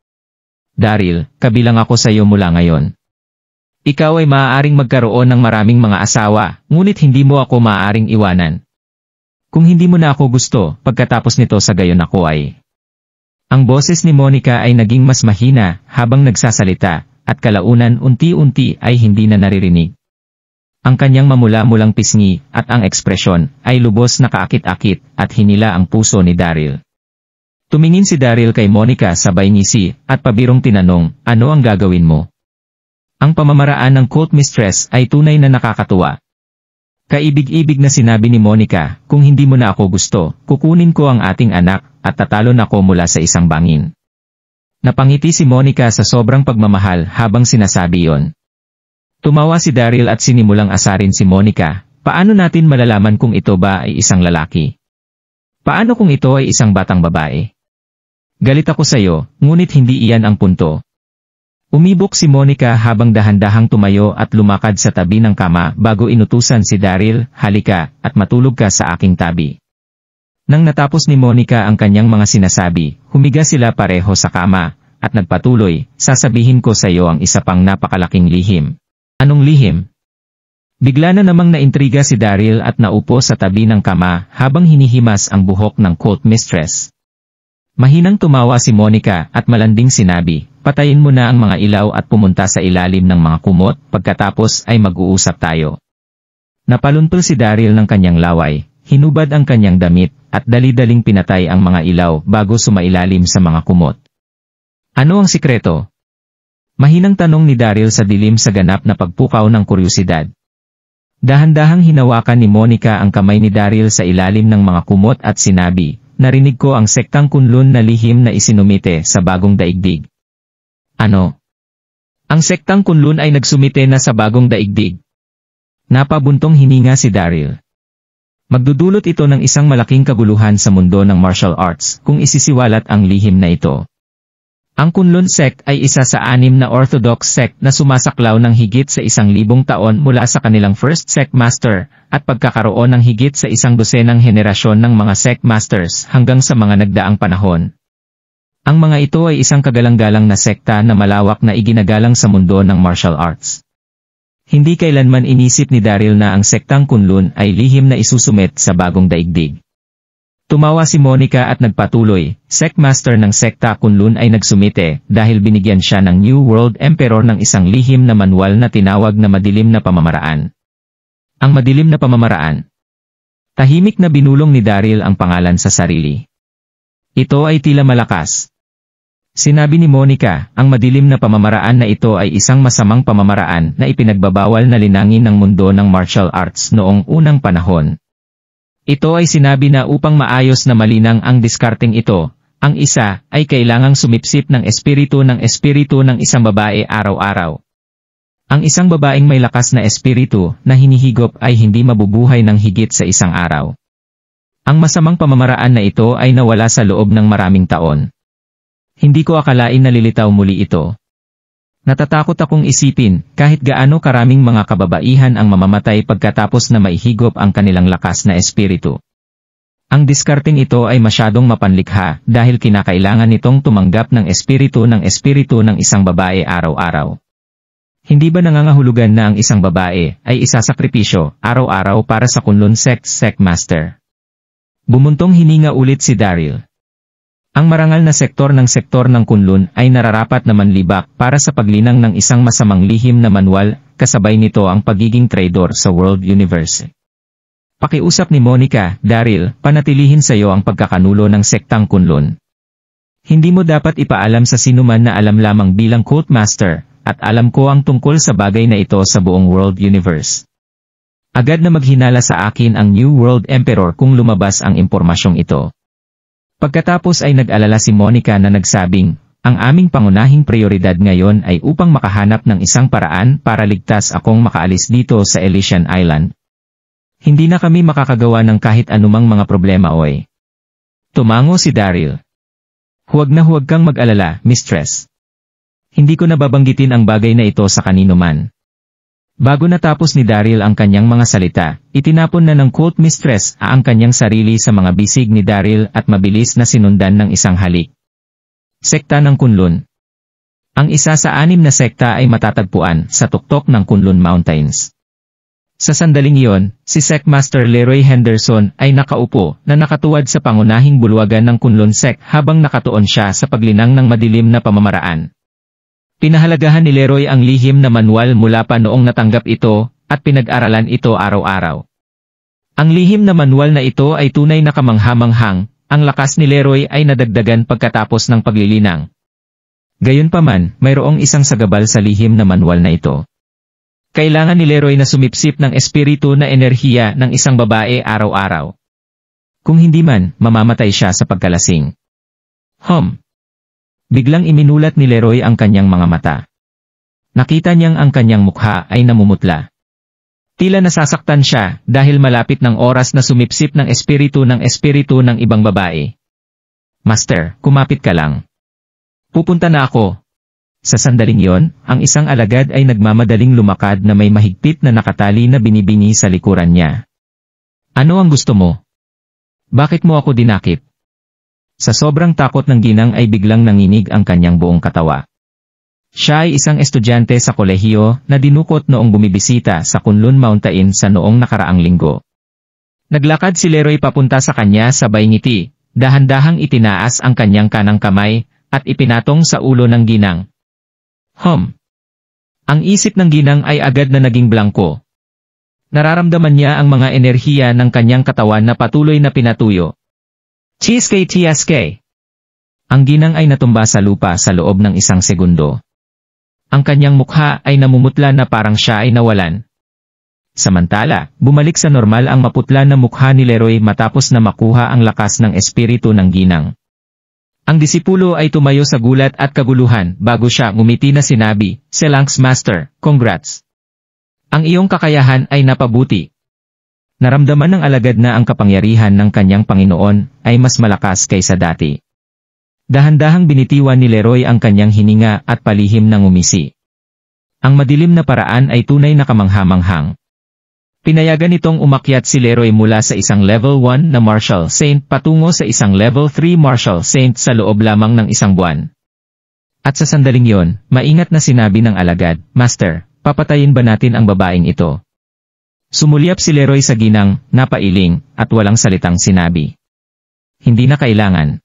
Speaker 1: Daryl, kabilang ako sa iyo mula ngayon. Ikaw ay maaaring magkaroon ng maraming mga asawa, ngunit hindi mo ako maaaring iwanan. Kung hindi mo na ako gusto, pagkatapos nito sa gayon ako ay. Ang boses ni Monica ay naging mas mahina habang nagsasalita, at kalaunan unti-unti ay hindi na naririnig. Ang kanyang mamula-mulang pisngi at ang ekspresyon ay lubos na kaakit-akit at hinila ang puso ni Daryl. Tumingin si Daryl kay Monica sabay ngisi at pabirong tinanong, ano ang gagawin mo? Ang pamamaraan ng Colt Mistress ay tunay na nakakatuwa. Kaibig-ibig na sinabi ni Monica, kung hindi mo na ako gusto, kukunin ko ang ating anak at tatalon ako mula sa isang bangin. Napangiti si Monica sa sobrang pagmamahal habang sinasabi iyon. Tumawa si Daryl at sinimulang asarin si Monica, paano natin malalaman kung ito ba ay isang lalaki? Paano kung ito ay isang batang babae? Galit ako sa iyo, ngunit hindi iyan ang punto. Umibok si Monica habang dahan-dahang tumayo at lumakad sa tabi ng kama bago inutusan si Daryl, halika, at matulog ka sa aking tabi. Nang natapos ni Monica ang kanyang mga sinasabi, humiga sila pareho sa kama, at nagpatuloy, sasabihin ko sa iyo ang isa pang napakalaking lihim. Anong lihim? Bigla na namang naintriga si Daryl at naupo sa tabi ng kama habang hinihimas ang buhok ng cult mistress. Mahinang tumawa si Monica at malanding sinabi, "Patayin mo na ang mga ilaw at pumunta sa ilalim ng mga kumot, pagkatapos ay mag-uusap tayo." Napaluntol si Daryl ng kanyang laway, hinubad ang kanyang damit, at dali-daling pinatay ang mga ilaw bago sumailalim sa mga kumot. "Ano ang sikreto?" Mahinang tanong ni Daryl sa dilim sa ganap na pagpukaw ng kuryusidad. Dahan-dahang hinawakan ni Monica ang kamay ni Daryl sa ilalim ng mga kumot at sinabi, "Narinig ko ang sektang Kunlun na lihim na isinumite sa bagong daigdig." "Ano? Ang sektang Kunlun ay nagsumite na sa bagong daigdig?" Napabuntong hininga si Daryl. Magdudulot ito ng isang malaking kaguluhan sa mundo ng martial arts kung isisiwalat ang lihim na ito. Ang Kunlun sect ay isa sa 6 na orthodox sect na sumasaklaw ng higit sa 1,000 taon mula sa kanilang first sect master, at pagkakaroon ng higit sa 100 henerasyon ng mga sect masters hanggang sa mga nagdaang panahon. Ang mga ito ay isang kagalang-galang na sekta na malawak na iginagalang sa mundo ng martial arts. Hindi kailanman inisip ni Daryl na ang sektang Kunlun ay lihim na isusumit sa bagong daigdig. Tumawa si Monica at nagpatuloy, "Sect master ng sekta Kunlun ay nagsumite dahil binigyan siya ng New World Emperor ng isang lihim na manual na tinawag na madilim na pamamaraan." Ang madilim na pamamaraan. Tahimik na binulong ni Daryl ang pangalan sa sarili. Ito ay tila malakas. Sinabi ni Monica, ang madilim na pamamaraan na ito ay isang masamang pamamaraan na ipinagbabawal na linangin ng mundo ng martial arts noong unang panahon. Ito ay sinabi na upang maayos na malinang ang diskarteng ito, ang isa ay kailangang sumipsip ng espiritu ng isang babae araw-araw. Ang isang babaeng may lakas na espiritu na hinihigop ay hindi mabubuhay ng higit sa isang araw. Ang masamang pamamaraan na ito ay nawala sa loob ng maraming taon. Hindi ko akalain na lilitaw muli ito. Natatakot akong isipin kahit gaano karaming mga kababaihan ang mamamatay pagkatapos na maihigop ang kanilang lakas na espiritu. Ang diskarteng ito ay masyadong mapanlikha dahil kinakailangan nitong tumanggap ng espiritu ng isang babae araw-araw. Hindi ba nangangahulugan na ang isang babae ay isasakripisyo araw-araw para sa Kunlun sect master? Bumuntong hininga ulit si Daryl. Ang marangal na sektor ng Kunlun ay nararapat na manlibak para sa paglinang ng isang masamang lihim na manual, kasabay nito ang pagiging traidor sa world universe. Pakiusap ni Monica, "Daryl, panatilihin sa iyo ang pagkakanulo ng sektang Kunlun. Hindi mo dapat ipaalam sa sinuman na alam lamang bilang cult master, at alam ko ang tungkol sa bagay na ito sa buong world universe." Agad na maghinala sa akin ang New World Emperor kung lumabas ang impormasyong ito. Pagkatapos ay nag-alala si Monica na nagsabing, "Ang aming pangunahing prioridad ngayon ay upang makahanap ng isang paraan para ligtas akong makaalis dito sa Elysian Island. Hindi na kami makakagawa ng kahit anumang mga problema oy." Tumango si Daryl. Huwag kang mag-alala, mistress. Hindi ko nababanggitin ang bagay na ito sa kanino man." Bago natapos ni Daryl ang kanyang mga salita, itinapon na ng cult mistress ang kanyang sarili sa mga bisig ni Daryl at mabilis na sinundan ng isang halik. Sekta ng Kunlun. Ang isa sa 6 na sekta ay matatagpuan sa tuktok ng Kunlun Mountains. Sa sandaling iyon, si Sect Master Leroy Henderson ay nakaupo na nakatuwad sa pangunahing bulwagan ng Kunlun sect habang nakatuon siya sa paglinang ng madilim na pamamaraan. Pinahalagahan ni Leroy ang lihim na manual mula pa noong natanggap ito, at pinag-aralan ito araw-araw. Ang lihim na manual na ito ay tunay na kamangha-manghang, ang lakas ni Leroy ay nadagdagan pagkatapos ng paglilinang. Gayunpaman, mayroong isang sagabal sa lihim na manual na ito. Kailangan ni Leroy na sumipsip ng espiritu na enerhiya ng isang babae araw-araw. Kung hindi man, mamamatay siya sa pagkalasing. Biglang iminulat ni Leroy ang kanyang mga mata. Nakita niyang ang kanyang mukha ay namumutla. Tila nasasaktan siya dahil malapit ng oras na sumipsip ng espiritu ng ibang babae. "Master, kumapit ka lang. Pupunta na ako." Sa sandaling yon, ang isang alagad ay nagmamadaling lumakad na may mahigpit na nakatali na binibini sa likuran niya. "Ano ang gusto mo? Bakit mo ako dinakip?" Sa sobrang takot ng ginang ay biglang nanginig ang kanyang buong katawa. Siya ay isang estudyante sa kolehiyo na dinukot noong bumibisita sa Kunlun Mountain sa noong nakaraang linggo. Naglakad si Leroy papunta sa kanya sabay ngiti, dahan-dahang itinaas ang kanyang kanang kamay, at ipinatong sa ulo ng ginang. Ang isip ng ginang ay agad na naging blangko. Nararamdaman niya ang mga enerhiya ng kanyang katawan na patuloy na pinatuyo. Tiyaske. Ang ginang ay natumba sa lupa sa loob ng isang segundo. Ang kanyang mukha ay namumutla na parang siya ay nawalan. Samantala, bumalik sa normal ang maputla na mukha ni Leroy matapos na makuha ang lakas ng espiritu ng ginang. Ang disipulo ay tumayo sa gulat at kaguluhan bago siya ngumiti na sinabi, "Selanks Master, congrats. Ang iyong kakayahan ay napabuti." Naramdaman ng alagad na ang kapangyarihan ng kanyang Panginoon ay mas malakas kaysa dati. Dahan-dahang binitiwan ni Leroy ang kanyang hininga at palihim na ngumisi. Ang madilim na paraan ay tunay na kamangha-manghang. Pinayagan nitong umakyat si Leroy mula sa isang level 1 na Martial Saint patungo sa isang level 3 Martial Saint sa loob lamang ng isang buwan. At sa sandaling yon, maingat na sinabi ng alagad, "Master, papatayin ba natin ang babaeng ito?" Sumulyap si Leroy sa ginang, napailing, at walang salitang sinabi. "Hindi na kailangan.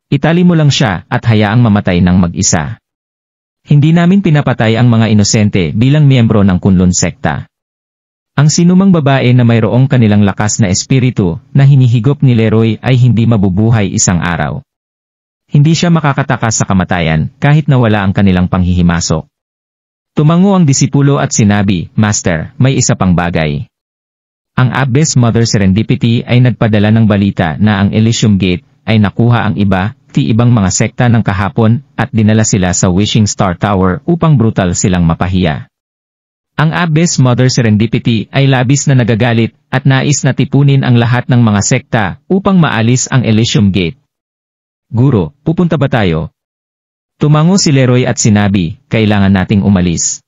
Speaker 1: Itali mo lang siya at hayaang mamatay ng mag-isa. Hindi namin pinapatay ang mga inosente bilang miyembro ng Kunlun sekta." Ang sinumang babae na mayroong kanilang lakas na espiritu na hinihigop ni Leroy ay hindi mabubuhay isang araw. Hindi siya makakatakas sa kamatayan kahit na wala ang kanilang panghihimasok. Tumango ang disipulo at sinabi, "Master, may isa pang bagay." Ang Abbess Mother Serendipity ay nagpadala ng balita na ang Elysium Gate ay nakuha ang ibang mga sekta ng kahapon at dinala sila sa Wishing Star Tower upang brutal silang mapahiya. Ang Abbess Mother Serendipity ay labis na nagagalit at nais na tipunin ang lahat ng mga sekta upang maalis ang Elysium Gate. "Guro, pupunta ba tayo?" Tumango si Leroy at sinabi, "Kailangan nating umalis.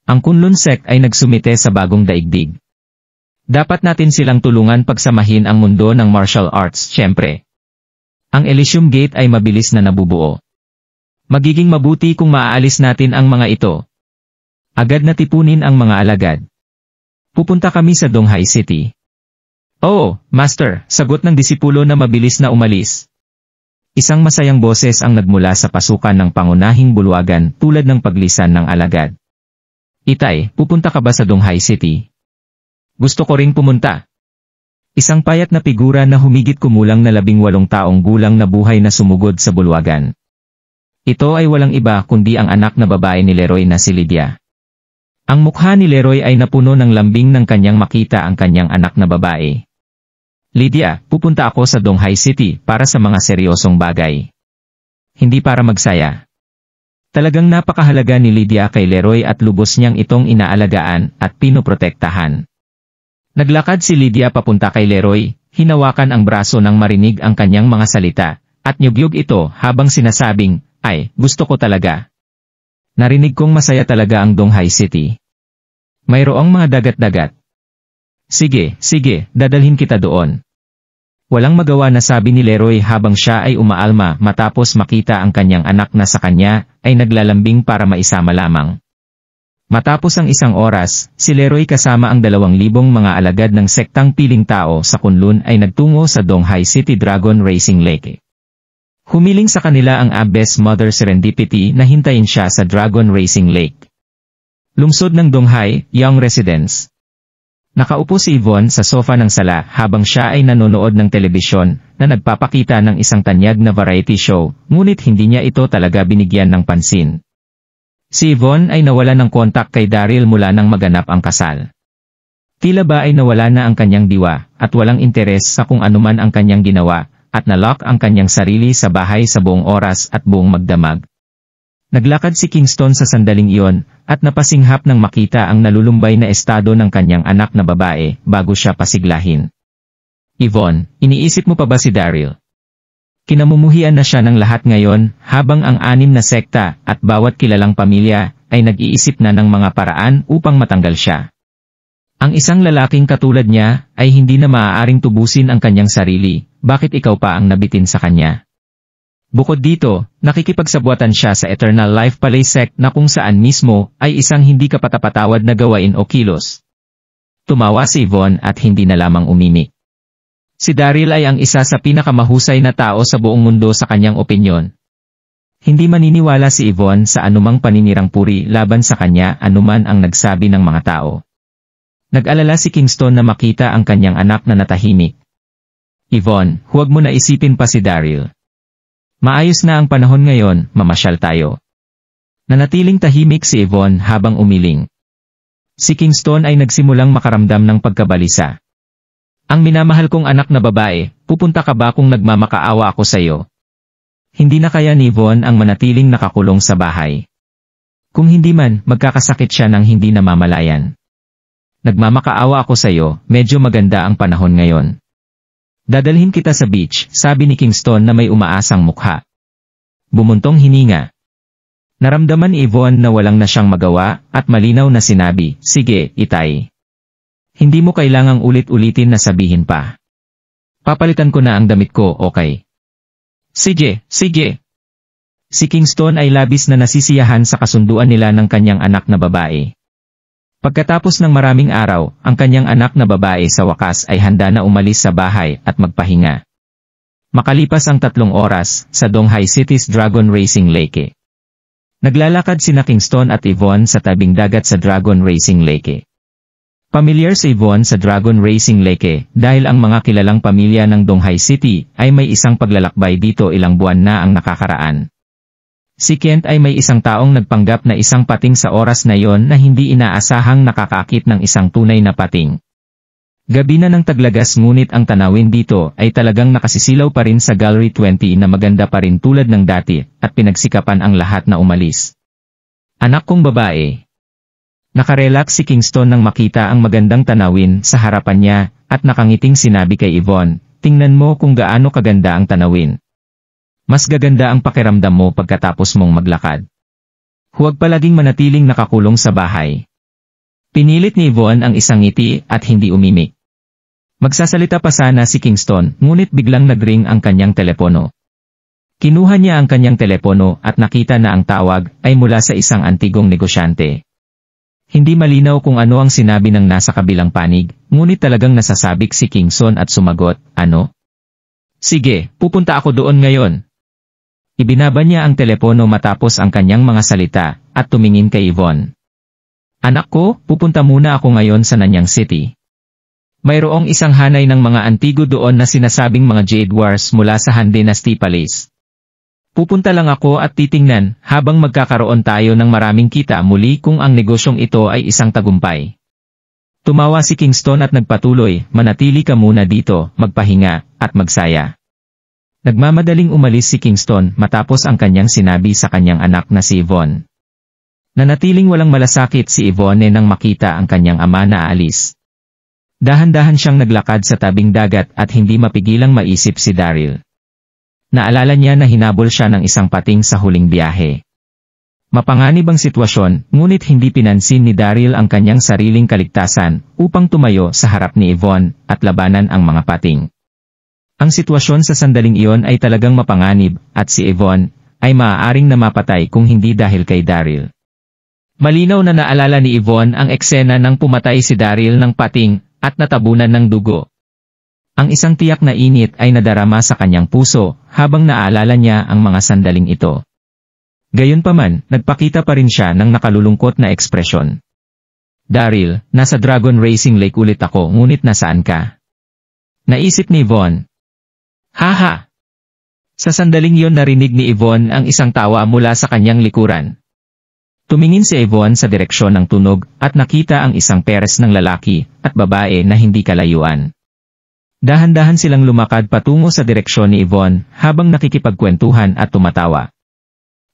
Speaker 1: Ang Kunlun sect ay nagsumite sa bagong daigdig. Dapat natin silang tulungan pagsamahin ang mundo ng martial arts, syempre. Ang Elysium Gate ay mabilis na nabubuo. Magiging mabuti kung maaalis natin ang mga ito." Agad na tipunin ang mga alagad. "Pupunta kami sa Donghai City." "Oo, Master," sagot ng disipulo na mabilis na umalis. Isang masayang boses ang nagmula sa pasukan ng pangunahing bulwagan tulad ng paglisan ng alagad. "Itay, pupunta ka ba sa Donghai City?" "Gusto ko ring pumunta." Isang payat na figura na humigit kumulang na 18 taong gulang na buhay na sumugod sa bulwagan. Ito ay walang iba kundi ang anak na babae ni Leroy na si Lydia. Ang mukha ni Leroy ay napuno ng lambing nang kanyang makita ang kanyang anak na babae. "Lydia, pupunta ako sa Donghai City para sa mga seryosong bagay. Hindi para magsaya." Talagang napakahalaga ni Lydia kay Leroy at lubos niyang itong inaalagaan at pinoprotektahan. Naglakad si Lydia papunta kay Leroy, hinawakan ang braso nang marinig ang kanyang mga salita, at nyugyug ito habang sinasabing, "Ay, gusto ko talaga. Narinig kong masaya talaga ang Donghai City. Mayroong mga dagat-dagat. Sige, dadalhin kita doon." Walang magawa na sabi ni Leroy habang siya ay umaalma matapos makita ang kanyang anak na sa kanya ay naglalambing para maisama lamang. Matapos ang isang oras, si Leroy kasama ang 2,000 mga alagad ng sektang Piling Tao sa Kunlun ay nagtungo sa Donghai City Dragon Racing Lake. Humiling sa kanila ang Abbess Mother Serendipity na hintayin siya sa Dragon Racing Lake. Lungsod ng Donghai, Young Residence. Nakaupo si Yvonne sa sofa ng sala habang siya ay nanonood ng telebisyon na nagpapakita ng isang tanyag na variety show, ngunit hindi niya ito talaga binigyan ng pansin. Si Yvonne ay nawala ng kontak kay Daryl mula nang maganap ang kasal. Tila ba ay nawala na ang kanyang diwa at walang interes sa kung anuman ang kanyang ginawa, at nalock ang kanyang sarili sa bahay sa buong oras at buong magdamag. Naglakad si Kingston sa sandaling iyon, at napasinghap nang makita ang nalulumbay na estado ng kanyang anak na babae bago siya pasiglahin. "Yvonne, iniisip mo pa ba si Daryl?" Kinamumuhian na siya ng lahat ngayon, habang ang 6 na sekta at bawat kilalang pamilya ay nag-iisip na ng mga paraan upang matanggal siya. Ang isang lalaking katulad niya ay hindi na maaaring tubusin ang kanyang sarili, bakit ikaw pa ang nabitin sa kanya? Bukod dito, nakikipagsabuatan siya sa Eternal Life Palay sect na kung saan mismo ay isang hindi kapatapatawad na gawain o kilos. Tumawa si Yvonne at hindi na lamang umimik. Si Daryl ay ang isa sa pinakamahusay na tao sa buong mundo sa kanyang opinyon. Hindi maniniwala si Yvonne sa anumang paninirang puri laban sa kanya anuman ang nagsabi ng mga tao. Nag-alala si Kingston na makita ang kanyang anak na natahimik. Yvonne, huwag mo na isipin pa si Daryl. Maayos na ang panahon ngayon, mamasyal tayo. Nanatiling tahimik si Yvonne habang umiling. Si Kingston ay nagsimulang makaramdam ng pagkabalisa. Ang minamahal kong anak na babae, pupunta ka ba kung nagmamakaawa ako sa iyo? Hindi na kaya ni Yvonne ang manatiling nakakulong sa bahay. Kung hindi man, magkakasakit siya ng hindi namamalayan. Nagmamakaawa ako sa iyo, medyo maganda ang panahon ngayon. Dadalhin kita sa beach, sabi ni Kingston na may umaasang mukha. Bumuntong hininga. Naramdaman ni Yvonne na walang na siyang magawa, at malinaw na sinabi, sige, itay. Hindi mo kailangang ulit-ulitin na sabihin pa. Papalitan ko na ang damit ko, okay? Sige, sige. Si Kingston ay labis na nasisiyahan sa kasunduan nila ng kanyang anak na babae. Pagkatapos ng maraming araw, ang kanyang anak na babae sa wakas ay handa na umalis sa bahay at magpahinga. Makalipas ang 3 oras, sa Donghai City's Dragon Racing Lake. Naglalakad sina Kingston at Yvonne sa tabing dagat sa Dragon Racing Lake. Pamilyar si Yvonne sa Dragon Racing Lake dahil ang mga kilalang pamilya ng Donghai City ay may isang paglalakbay dito ilang buwan na ang nakakaraan. Si Kent ay may isang taong nagpanggap na isang pating sa oras na yon na hindi inaasahang nakakakit ng isang tunay na pating. Gabi na ng taglagas ngunit ang tanawin dito ay talagang nakasisilaw pa rin sa Gallery 20 na maganda pa rin tulad ng dati at pinagsikapan ang lahat na umalis. Anak kong babae. Nakarelax si Kingston nang makita ang magandang tanawin sa harapan niya at nakangiting sinabi kay Yvonne, tingnan mo kung gaano kaganda ang tanawin. Mas gaganda ang pakiramdam mo pagkatapos mong maglakad. Huwag palaging manatiling nakakulong sa bahay. Pinilit ni Yvonne ang isang ngiti at hindi umimik. Magsasalita pa sana si Kingston, ngunit biglang nagring ang kanyang telepono. Kinuha niya ang kanyang telepono at nakita na ang tawag ay mula sa isang antigong negosyante. Hindi malinaw kung ano ang sinabi ng nasa kabilang panig, ngunit talagang nasasabik si Kingston at sumagot, ano? Sige, pupunta ako doon ngayon. Ibinaba niya ang telepono matapos ang kanyang mga salita, at tumingin kay Yvonne. Anak ko, pupunta muna ako ngayon sa Nanyang City. Mayroong isang hanay ng mga antigo doon na sinasabing mga Jade Wars mula sa Han Dynasty Palace. Pupunta lang ako at titingnan, habang magkakaroon tayo ng maraming kita muli kung ang negosyong ito ay isang tagumpay. Tumawa si Kingston at nagpatuloy, manatili ka muna dito, magpahinga, at magsaya. Nagmamadaling umalis si Kingston matapos ang kanyang sinabi sa kanyang anak na si Yvonne. Nanatiling walang malasakit si Yvonne nang makita ang kanyang ama na aalis. Dahan-dahan siyang naglakad sa tabing dagat at hindi mapigilang maisip si Daryl. Naalala niya na hinabol siya ng isang pating sa huling biyahe. Mapanganib ang sitwasyon, ngunit hindi pinansin ni Daryl ang kanyang sariling kaligtasan upang tumayo sa harap ni Yvonne at labanan ang mga pating. Ang sitwasyon sa sandaling iyon ay talagang mapanganib, at si Yvonne ay maaaring namapatay kung hindi dahil kay Daryl. Malinaw na naalala ni Yvonne ang eksena nang pumatay si Daryl ng pating at natabunan ng dugo. Ang isang tiyak na init ay nadarama sa kanyang puso habang naalala niya ang mga sandaling ito. Gayunpaman, nagpakita pa rin siya ng nakalulungkot na ekspresyon. Daryl, nasa Dragon Racing Lake ulit ako ngunit nasaan ka? Naisip ni Yvonne. Haha! Sa sandaling yon narinig ni Yvonne ang isang tawa mula sa kanyang likuran. Tumingin si Yvonne sa direksyon ng tunog at nakita ang isang peres ng lalaki at babae na hindi kalayuan. Dahan-dahan silang lumakad patungo sa direksyon ni Yvonne habang nakikipagkwentuhan at tumatawa.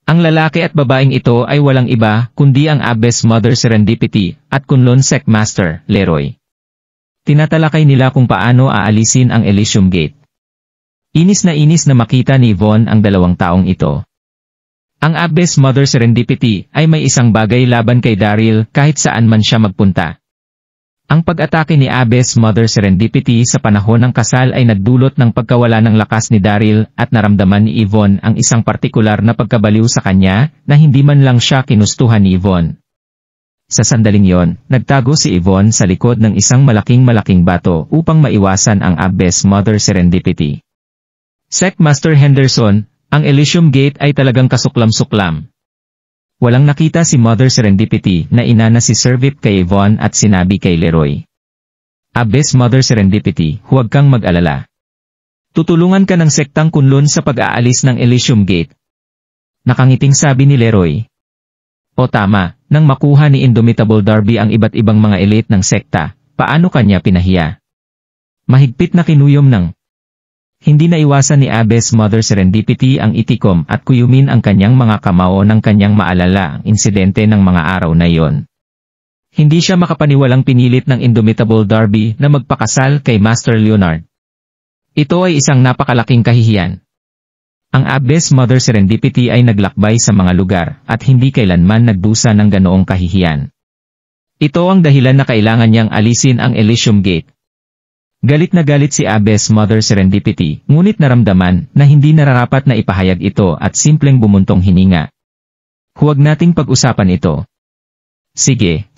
Speaker 1: Ang lalaki at babaeng ito ay walang iba kundi ang Abbess Mother Serendipity at Kunlun Sect Master, Leroy. Tinatalakay nila kung paano aalisin ang Elysium Gate. Inis na makita ni Yvonne ang dalawang taong ito. Ang Abbess Mother Serendipity ay may isang bagay laban kay Daryl kahit saan man siya magpunta. Ang pag-atake ni Abby's Mother Serendipity sa panahon ng kasal ay nagdulot ng pagkawala ng lakas ni Daryl at naramdaman ni Yvonne ang isang partikular na pagkabaliw sa kanya na hindi man lang siya kinustuhan ni Yvonne. Sa sandaling yon, nagtago si Yvonne sa likod ng isang malaking bato upang maiwasan ang Abby's Mother Serendipity. Sec Master Henderson, ang Elysium Gate ay talagang kasuklam-suklam. Walang nakita si Mother Serendipity na ina na si Sir Vip kay Yvonne at sinabi kay Leroy. Abby's Mother Serendipity, huwag kang mag-alala. Tutulungan ka ng sektang Kunlun sa pag-aalis ng Elysium Gate. Nakangiting sabi ni Leroy. O tama, nang makuha ni Indomitable Darby ang iba't ibang mga elite ng sekta, paano kanya pinahiya? Mahigpit na kinuyom ng hindi naiwasan ni Abby's Mother Serendipity ang itikom at kuyumin ang kanyang mga kamao ng kanyang maalala ang insidente ng mga araw na iyon. Hindi siya makapaniwalang pinilit ng Indomitable Darby na magpakasal kay Master Leonard. Ito ay isang napakalaking kahihiyan. Ang Abby's Mother Serendipity ay naglakbay sa mga lugar at hindi kailanman nagdusa ng ganoong kahihiyan. Ito ang dahilan na kailangan niyang alisin ang Elysium Gate. Galit na galit si Abby's Mother Serendipity, ngunit naramdaman na hindi nararapat na ipahayag ito at simpleng bumuntong hininga. Huwag nating pag-usapan ito. Sige,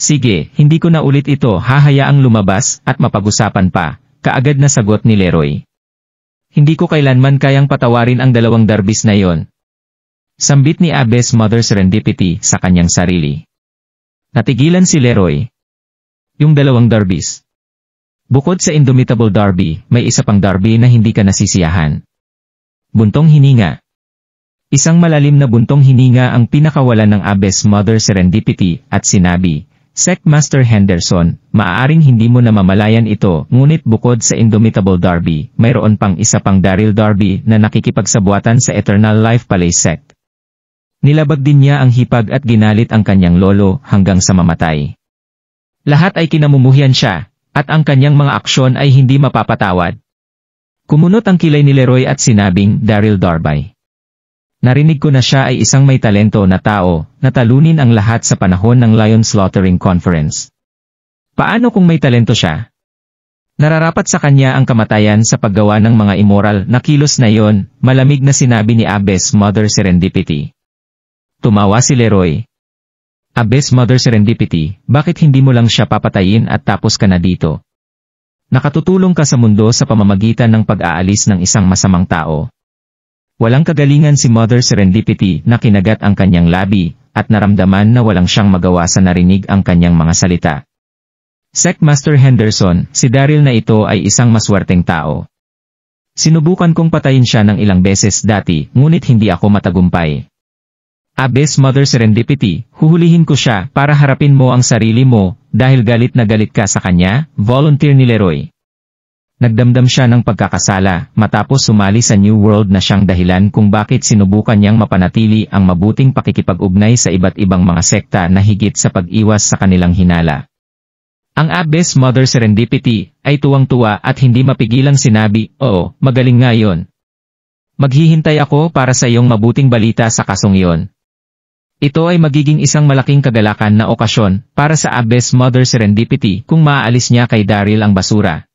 Speaker 1: hindi ko na ulit ito hahayaang lumabas at mapag-usapan pa, kaagad na sagot ni Leroy. Hindi ko kailanman kayang patawarin ang dalawang Darbys na yon. Sambit ni Abby's Mother Serendipity sa kanyang sarili. Natigilan si Leroy. Yung dalawang Darbys. Bukod sa Indomitable Darby, may isa pang Darby na hindi ka nasisiyahan. Buntong hininga. Isang malalim na buntong hininga ang pinakawalan ng Abby's Mother Serendipity at sinabi, Sec Master Henderson, maaaring hindi mo namamalayan ito, ngunit bukod sa Indomitable Darby, mayroon pang isa pang Daryl Darby na nakikipagsabuatan sa Eternal Life Palace Sect. Nilabag din niya ang hipag at ginalit ang kanyang lolo hanggang sa mamatay. Lahat ay kinamumuhian siya. At ang kanyang mga aksyon ay hindi mapapatawad. Kumunot ang kilay ni Leroy at sinabing, Daryl Darby. Narinig ko na siya ay isang may talento na tao, na talunin ang lahat sa panahon ng Lion Slaughtering Conference. Paano kung may talento siya? Nararapat sa kanya ang kamatayan sa paggawa ng mga immoral na kilos na iyon, malamig na sinabi ni Abby's Mother Serendipity. Tumawa si Leroy. Abby's Mother Serendipity, bakit hindi mo lang siya papatayin at tapos ka na dito? Nakatutulong ka sa mundo sa pamamagitan ng pag-aalis ng isang masamang tao. Walang kagalingan si Mother Serendipity na kinagat ang kanyang labi, at naramdaman na walang siyang magawa sa narinig ang kanyang mga salita. Sec Master Henderson, si Daryl na ito ay isang maswerteng tao. Sinubukan kong patayin siya ng ilang beses dati, ngunit hindi ako matagumpay. Abby's Mother Serendipity, huhulihin ko siya para harapin mo ang sarili mo, dahil galit na galit ka sa kanya, volunteer ni Leroy. Nagdamdam siya ng pagkakasala, matapos sumali sa New World na siyang dahilan kung bakit sinubukan niyang mapanatili ang mabuting pakikipag-ugnay sa iba't ibang mga sekta na higit sa pag-iwas sa kanilang hinala. Ang Abby's Mother Serendipity ay tuwang-tuwa at hindi mapigilang sinabi, oo, magaling nga yon. Maghihintay ako para sa iyong mabuting balita sa kasong iyon. Ito ay magiging isang malaking kagalakan na okasyon para sa Abby's Mother Serendipity kung maaalis niya kay Daryl ang basura.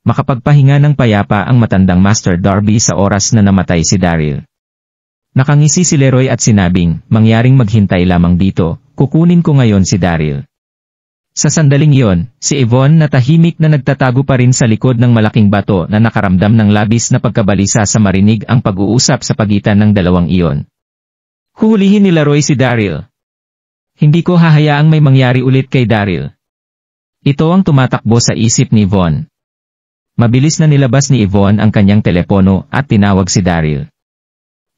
Speaker 1: Makapagpahinga ng payapa ang matandang Master Darby sa oras na namatay si Daryl. Nakangisi si Leroy at sinabing, mangyaring maghintay lamang dito, kukunin ko ngayon si Daryl. Sa sandaling iyon, si Yvonne na tahimik na nagtatago pa rin sa likod ng malaking bato na nakaramdam ng labis na pagkabalisa sa marinig ang pag-uusap sa pagitan ng dalawang iyon. Huhulihin ni Leroy si Daryl. Hindi ko hahayaang may mangyari ulit kay Daryl. Ito ang tumatakbo sa isip ni Yvonne. Mabilis na nilabas ni Yvonne ang kanyang telepono at tinawag si Daryl.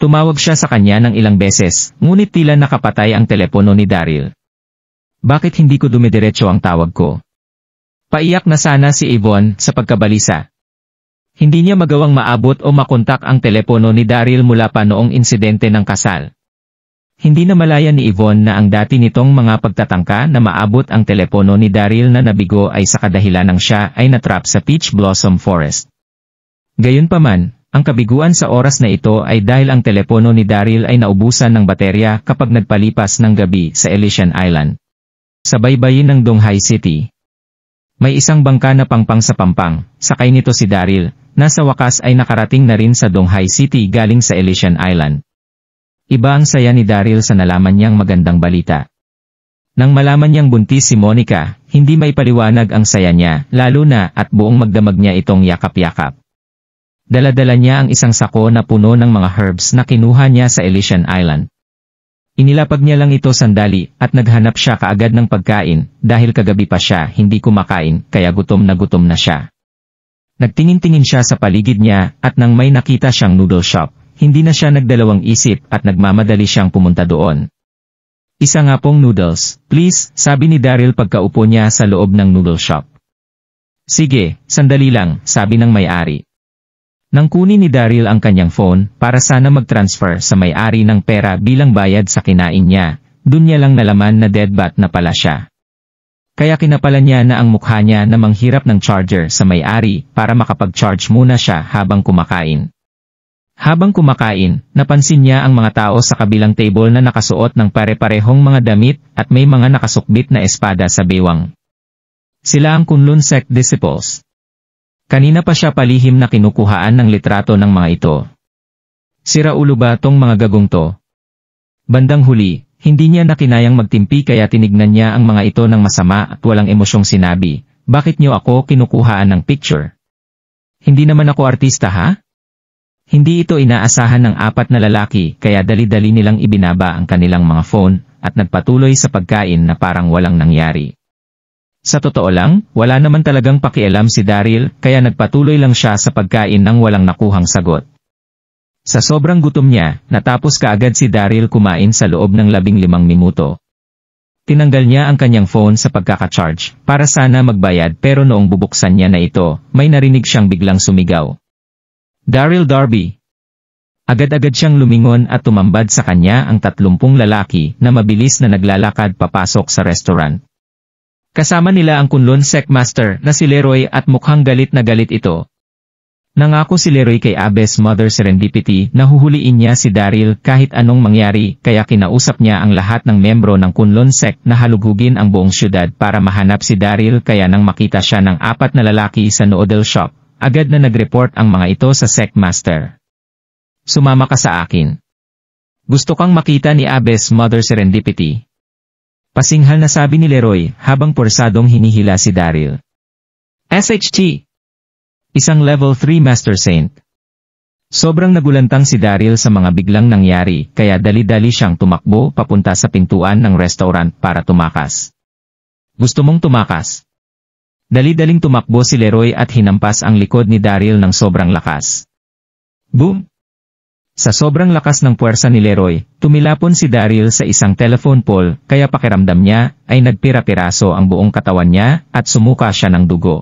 Speaker 1: Tumawag siya sa kanya ng ilang beses, ngunit tila nakapatay ang telepono ni Daryl. Bakit hindi ko dumidiretso ang tawag ko? Paiyak na sana si Yvonne sa pagkabalisa. Hindi niya magawang maabot o makontak ang telepono ni Daryl mula pa noong insidente ng kasal. Hindi na malaya ni Yvonne na ang dati nitong mga pagtatangka na maabot ang telepono ni Daryl na nabigo ay sa kadahilan ng siya ay natrap sa Peach Blossom Forest. Gayunpaman, ang kabiguan sa oras na ito ay dahil ang telepono ni Daryl ay naubusan ng baterya kapag nagpalipas ng gabi sa Elysian Island, sa baybayin ng Donghai City. May isang bangka na pangpang sa pampang, sakay nito si Daryl, nasa wakas ay nakarating na rin sa Donghai City galing sa Elysian Island. Iba ang saya ni Daryl sa nalaman niyang magandang balita. Nang malaman niyang buntis si Monica, hindi maipaliwanag ang saya niya, lalo na at buong magdamag niya itong yakap-yakap. Dala-dala niya ang isang sako na puno ng mga herbs na kinuha niya sa Elysian Island. Inilapag niya lang ito sandali at naghanap siya kaagad ng pagkain dahil kagabi pa siya hindi kumakain kaya gutom na siya. Nagtingin-tingin siya sa paligid niya at nang may nakita siyang noodle shop, hindi na siya nagdalawang isip at nagmamadali siyang pumunta doon. Isa nga pong noodles, please, sabi ni Daryl pagkaupo niya sa loob ng noodle shop. Sige, sandali lang, sabi ng may-ari. Nang kunin ni Daryl ang kanyang phone para sana mag-transfer sa may-ari ng pera bilang bayad sa kinain niya, dun niya lang nalaman na deadbat na pala siya. Kaya kinapalan niya na ang mukha niya na manghirap ng charger sa may-ari para makapag-charge muna siya habang kumakain. Habang kumakain, napansin niya ang mga tao sa kabilang table na nakasuot ng pare-parehong mga damit at may mga nakasukbit na espada sa bewang. Sila ang Kunlun Sect disciples. Kanina pa siya palihim na kinukuhaan ng litrato ng mga ito. Sira ulo ba tong mga gagong to? Bandang huli, hindi niya nakinayang magtimpi kaya tinignan niya ang mga ito ng masama at walang emosyong sinabi, bakit niyo ako kinukuhaan ng picture? Hindi naman ako artista ha? Hindi ito inaasahan ng apat na lalaki kaya dali-dali nilang ibinaba ang kanilang mga phone at nagpatuloy sa pagkain na parang walang nangyari. Sa totoo lang, wala naman talagang pakialam si Daryl kaya nagpatuloy lang siya sa pagkain nang walang nakuhang sagot. Sa sobrang gutom niya, natapos kaagad si Daryl kumain sa loob ng 15 minuto. Tinanggal niya ang kanyang phone sa pagkaka-charge para sana magbayad pero noong bubuksan niya na ito, may narinig siyang biglang sumigaw. Daryl Darby! Agad-agad siyang lumingon at tumambad sa kanya ang 30 lalaki na mabilis na naglalakad papasok sa restaurant. Kasama nila ang Kunlun Sect Master na si Leroy at mukhang galit na galit ito. Nangako si Leroy kay Abbess Mother Serendipity na huhuliin niya si Daryl kahit anong mangyari kaya kinausap niya ang lahat ng membro ng Kunlun Sect na halugugin ang buong syudad para mahanap si Daryl kaya nang makita siya ng 4 na lalaki sa noodle shop, agad na nag-report ang mga ito sa Sect Master. Sumama ka sa akin. Gusto kang makita ni Abbess Mother Serendipity. Pasinghal na sabi ni Leroy habang porsadong hinihila si Daryl. SHT! Isang level 3 Master Saint. Sobrang nagulantang si Daryl sa mga biglang nangyari kaya dali-dali siyang tumakbo papunta sa pintuan ng restaurant para tumakas. Gusto mong tumakas? Dali-daling tumakbo si Leroy at hinampas ang likod ni Daryl ng sobrang lakas. Boom! Sa sobrang lakas ng puwersa ni Leroy, tumilapon si Daryl sa isang telephone pole kaya pakiramdam niya ay nagpira-piraso ang buong katawan niya at sumuka siya ng dugo.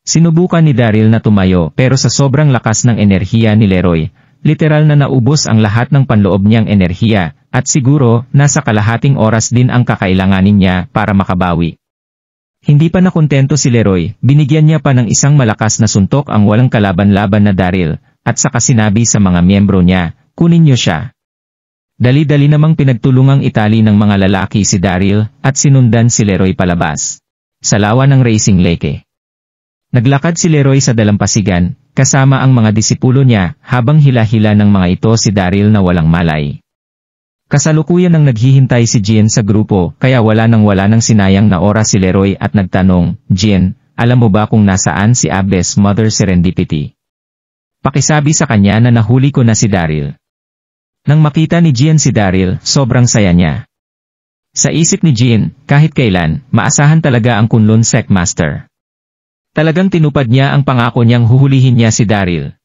Speaker 1: Sinubukan ni Daryl na tumayo pero sa sobrang lakas ng enerhiya ni Leroy, literal na naubos ang lahat ng panloob niyang enerhiya at siguro nasa kalahating oras din ang kakailanganin niya para makabawi. Hindi pa nakontento si Leroy, binigyan niya pa ng isang malakas na suntok ang walang kalaban-laban na Daryl. At saka sinabi sa mga miyembro niya, kunin niyo siya. Dali-dali namang pinagtulungang itali ng mga lalaki si Daryl at sinundan si Leroy palabas. Sa lawa ng Racing Lake. Naglakad si Leroy sa dalampasigan, kasama ang mga disipulo niya habang hila-hila ng mga ito si Daryl na walang malay. Kasalukuyan nang naghihintay si Jean sa grupo kaya wala nang sinayang na oras si Leroy at nagtanong, Jean, alam mo ba kung nasaan si Abbess Mother Serendipity? Pakisabi sa kanya na nahuli ko na si Daryl. Nang makita ni Jean si Daryl, sobrang saya niya. Sa isip ni Jean, kahit kailan, maasahan talaga ang Kunlun Sect Master. Talagang tinupad niya ang pangako niyang huhulihin niya si Daryl.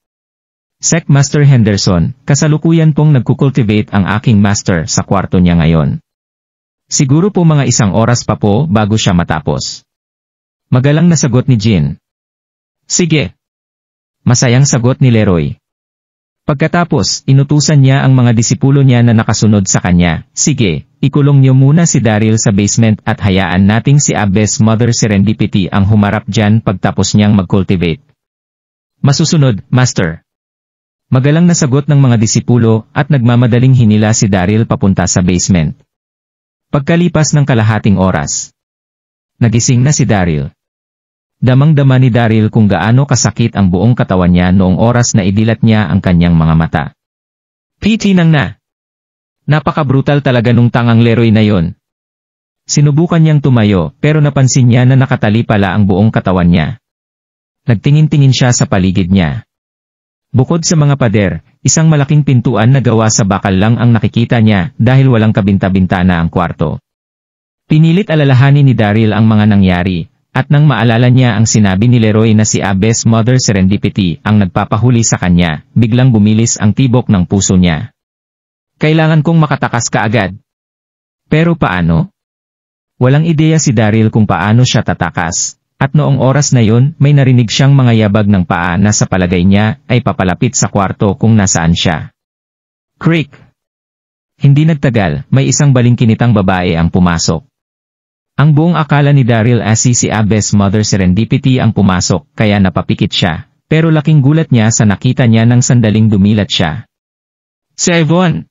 Speaker 1: Sect Master Henderson, kasalukuyan pong nagkukultivate ang aking master sa kwarto niya ngayon. Siguro po mga 1 oras pa po bago siya matapos. Magalang na sagot ni Jean. Sige. Masayang sagot ni Leroy. Pagkatapos, inutusan niya ang mga disipulo niya na nakasunod sa kanya, sige, ikulong niyo muna si Daryl sa basement at hayaan nating si Abbess Mother Serendipity ang humarap dyan pagtapos niyang mag-cultivate. Masusunod, Master. Magalang na sagot ng mga disipulo at nagmamadaling hinila si Daryl papunta sa basement. Pagkalipas ng kalahating oras, nagising na si Daryl. Damang-dama ni Daryl kung gaano kasakit ang buong katawan niya noong oras na idilat niya ang kanyang mga mata. PT nang na! Napaka-brutal talaga nung tangang Leroy na yon. Sinubukan niyang tumayo pero napansin niya na nakatali pala ang buong katawan niya. Nagtingin-tingin siya sa paligid niya. Bukod sa mga pader, isang malaking pintuan na gawa sa bakal lang ang nakikita niya dahil walang kabinta-bintana ang kwarto. Pinilit alalahanin ni Daryl ang mga nangyari, at nang maalala niya ang sinabi ni Leroy na si Abbess Mother Serendipity ang nagpapahuli sa kanya, biglang bumilis ang tibok ng puso niya. Kailangan kong makatakas kaagad. Pero paano? Walang ideya si Daryl kung paano siya tatakas, at noong oras na yon may narinig siyang mga yabag ng paa na sa palagay niya ay papalapit sa kwarto kung nasaan siya. Creak! Hindi nagtagal, may isang balingkinitang babae ang pumasok. Ang buong akala ni Daryl ay si Abbess Mother Serendipity ang pumasok kaya napapikit siya, pero laking gulat niya sa nakita niya nang sandaling dumilat siya. Si Yvonne!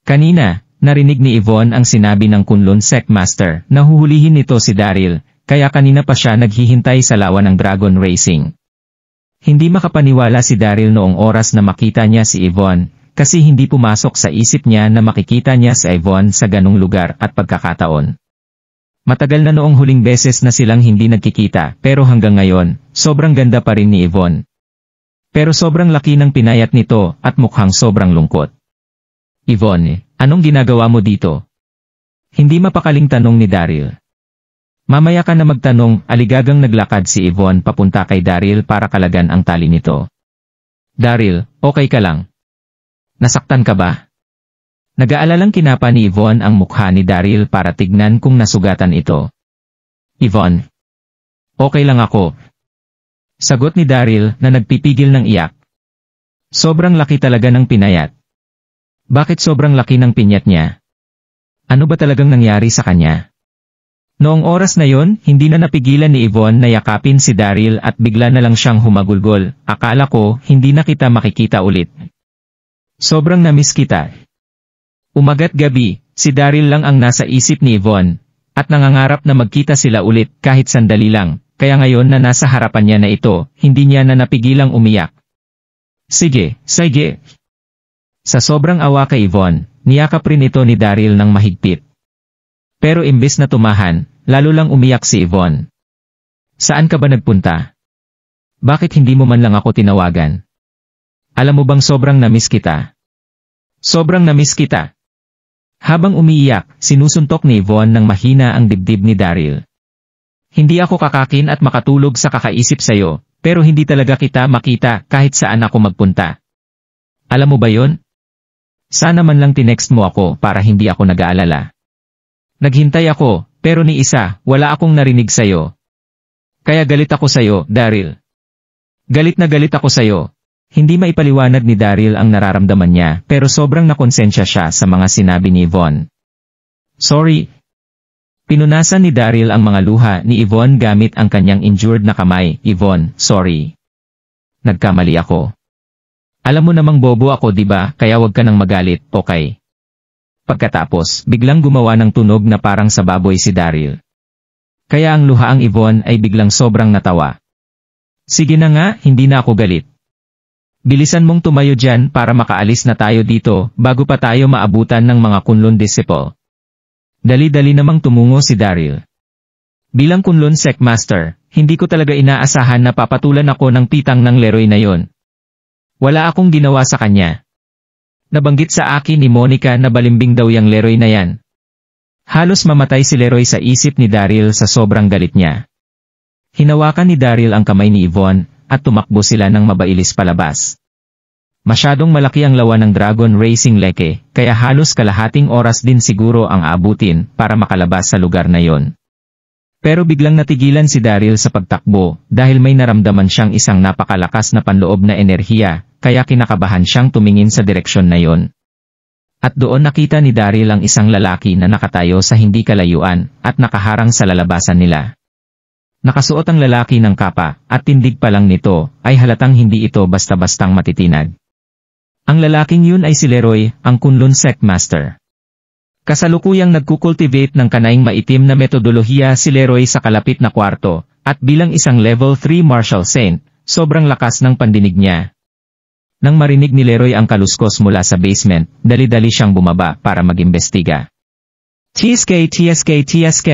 Speaker 1: Kanina, narinig ni Yvonne ang sinabi ng Kunlun Sectmaster na huhulihin nito si Daryl, kaya kanina pa siya naghihintay sa lawa ng Dragon Racing. Hindi makapaniwala si Daryl noong oras na makita niya si Yvonne, kasi hindi pumasok sa isip niya na makikita niya si Yvonne sa ganung lugar at pagkakataon. Matagal na noong huling beses na silang hindi nagkikita pero hanggang ngayon, sobrang ganda pa rin ni Yvonne. Pero sobrang laki ng pinayat nito at mukhang sobrang lungkot. Yvonne, anong ginagawa mo dito? Hindi mapakaling tanong ni Daryl. Mamaya ka na magtanong, aligagang naglakad si Yvonne papunta kay Daryl para kalagan ang tali nito. Daryl, okay ka lang? Nasaktan ka ba? Nag-aalalang kinapa ni Yvonne ang mukha ni Daryl para tignan kung nasugatan ito. Yvonne. Okay lang ako. Sagot ni Daryl na nagpipigil ng iyak. Sobrang laki talaga ng pinayat. Bakit sobrang laki ng pinyat niya? Ano ba talagang nangyari sa kanya? Noong oras na yon, hindi na napigilan ni Yvonne na yakapin si Daryl at bigla na lang siyang humagulgol. Akala ko, hindi na kita makikita ulit. Sobrang namiss kita. Umagat gabi, si Daryl lang ang nasa isip ni Yvonne, at nangangarap na magkita sila ulit kahit sandali lang, kaya ngayon na nasa harapan niya na ito, hindi niya na napigilang umiyak. Sige, sige. Sa sobrang awa kay Yvonne, niyakap rin ito ni Daryl ng mahigpit. Pero imbes na tumahan, lalo lang umiyak si Yvonne. Saan ka ba nagpunta? Bakit hindi mo man lang ako tinawagan? Alam mo bang sobrang namiss kita? Sobrang namiss kita. Habang umiiyak, sinusuntok ni Yvonne ng mahina ang dibdib ni Daryl. Hindi ako kakakin at makatulog sa kakaisip sayo, pero hindi talaga kita makita kahit saan ako magpunta. Alam mo ba yon? Sana man lang tinext mo ako para hindi ako nag-aalala. Naghintay ako, pero ni isa, wala akong narinig sayo. Kaya galit ako sayo, Daryl. Galit na galit ako sayo. Hindi maipaliwanag ni Daryl ang nararamdaman niya pero sobrang nakonsensya siya sa mga sinabi ni Yvonne. Sorry. Pinunasan ni Daryl ang mga luha ni Yvonne gamit ang kanyang injured na kamay. Yvonne, sorry. Nagkamali ako. Alam mo namang bobo ako diba kaya wag ka nang magalit, okay? Pagkatapos, biglang gumawa ng tunog na parang sa baboy si Daryl. Kaya ang luhaang Yvonne ay biglang sobrang natawa. Sige na nga, hindi na ako galit. Bilisan mong tumayo dyan para makaalis na tayo dito bago pa tayo maabutan ng mga Kunlun Disciple. Dali-dali namang tumungo si Daryl. Bilang Kunlun Sectmaster, hindi ko talaga inaasahan na papatulan ako ng pitang ng Leroy na yon. Wala akong ginawa sa kanya. Nabanggit sa akin ni Monica na balimbing daw yang Leroy na yan. Halos mamatay si Leroy sa isip ni Daryl sa sobrang galit niya. Hinawakan ni Daryl ang kamay ni Yvonne, at tumakbo sila ng mabailis palabas. Masyadong malaki ang lawa ng Dragon Racing Leke, kaya halos kalahating oras din siguro ang aabutin para makalabas sa lugar na yon. Pero biglang natigilan si Daryl sa pagtakbo dahil may naramdaman siyang isang napakalakas na panloob na enerhiya, kaya kinakabahan siyang tumingin sa direksyon na yon. At doon nakita ni Daryl ang isang lalaki na nakatayo sa hindi kalayuan at nakaharang sa lalabasan nila. Nakasuot ang lalaki ng kapa, at tindig pa lang nito, ay halatang hindi ito basta-bastang matitinag. Ang lalaking yun ay si Leroy, ang Kunlun Sectmaster. Kasalukuyang nagkukultivate ng kanaing maitim na metodolohiya si Leroy sa kalapit na kwarto, At bilang isang level 3 martial saint, sobrang lakas ng pandinig niya. Nang marinig ni Leroy ang kaluskos mula sa basement, dali-dali siyang bumaba para mag-imbestiga. TSK, TSK, TSK.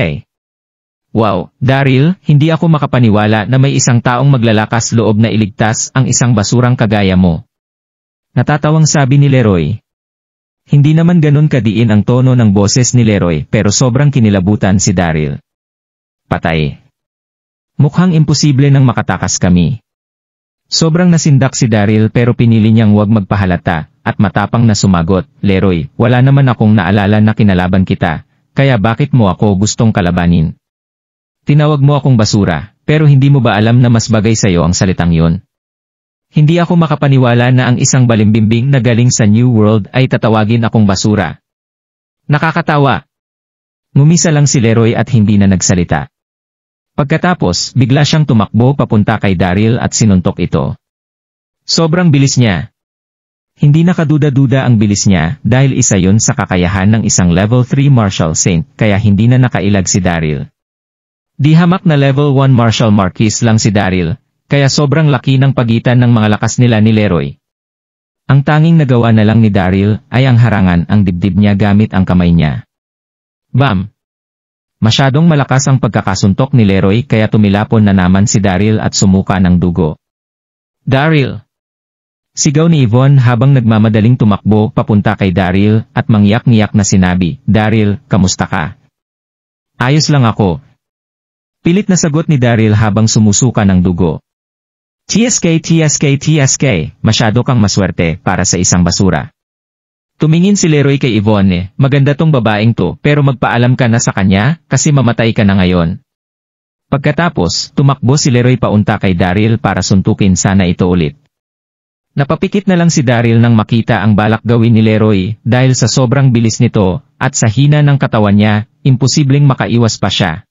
Speaker 1: Wow, Daryl, hindi ako makapaniwala na may isang taong maglalakas loob na iligtas ang isang basurang kagaya mo. Natatawang sabi ni Leroy. Hindi naman ganun kadiin ang tono ng boses ni Leroy pero sobrang kinilabutan si Daryl. Patay. Mukhang imposible nang makatakas kami. Sobrang nasindak si Daryl pero pinili niyang huwag magpahalata at matapang na sumagot, Leroy, wala naman akong naalala na kinalaban kita, kaya bakit mo ako gustong kalabanin? Tinawag mo akong basura, pero hindi mo ba alam na mas bagay sa'yo ang salitang yon? Hindi ako makapaniwala na ang isang balimbimbing na galing sa New World ay tatawagin akong basura. Nakakatawa. Ngumisa lang si Leroy at hindi na nagsalita. Pagkatapos, bigla siyang tumakbo papunta kay Daryl at sinuntok ito. Sobrang bilis niya. Hindi nakaduda-duda ang bilis niya dahil isa yun sa kakayahan ng isang level 3 martial saint kaya hindi na nakailag si Daryl. Di hamak na level 1 martial marquis lang si Daryl, kaya sobrang laki ng pagitan ng mga lakas nila ni Leroy. Ang tanging nagawa na lang ni Daryl ay ang harangan ang dibdib niya gamit ang kamay niya. Bam! Masyadong malakas ang pagkakasuntok ni Leroy kaya tumilapon na naman si Daryl at sumuka ng dugo. Daryl! Sigaw ni Yvonne habang nagmamadaling tumakbo papunta kay Daryl at mangyak-ngiyak na sinabi, Daryl, kamusta ka? Ayos lang ako. Pilit na sagot ni Daryl habang sumusuka ng dugo. TSK, TSK, TSK, masyado kang maswerte para sa isang basura. Tumingin si Leroy kay Yvonne, maganda tong babaeng to pero magpaalam ka na sa kanya kasi mamatay ka na ngayon. Pagkatapos, tumakbo si Leroy paunta kay Daryl para suntukin sana ito ulit. Napapikit na lang si Daryl nang makita ang balak gawin ni Leroy dahil sa sobrang bilis nito at sa hina ng katawan niya, imposibleng makaiwas pa siya.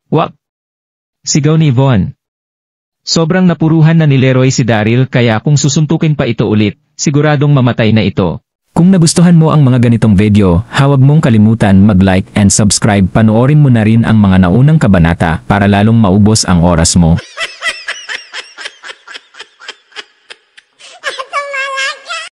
Speaker 1: Wak! Sigaw ni Yvonne. Sobrang napuruhan na ni Leroy si Daryl kaya kung susuntukin pa ito ulit, siguradong mamatay na ito. Kung nagustuhan mo ang mga ganitong video, huwag mong kalimutan mag-like and subscribe. Panoorin mo na rin ang mga naunang kabanata para lalong maubos ang oras mo.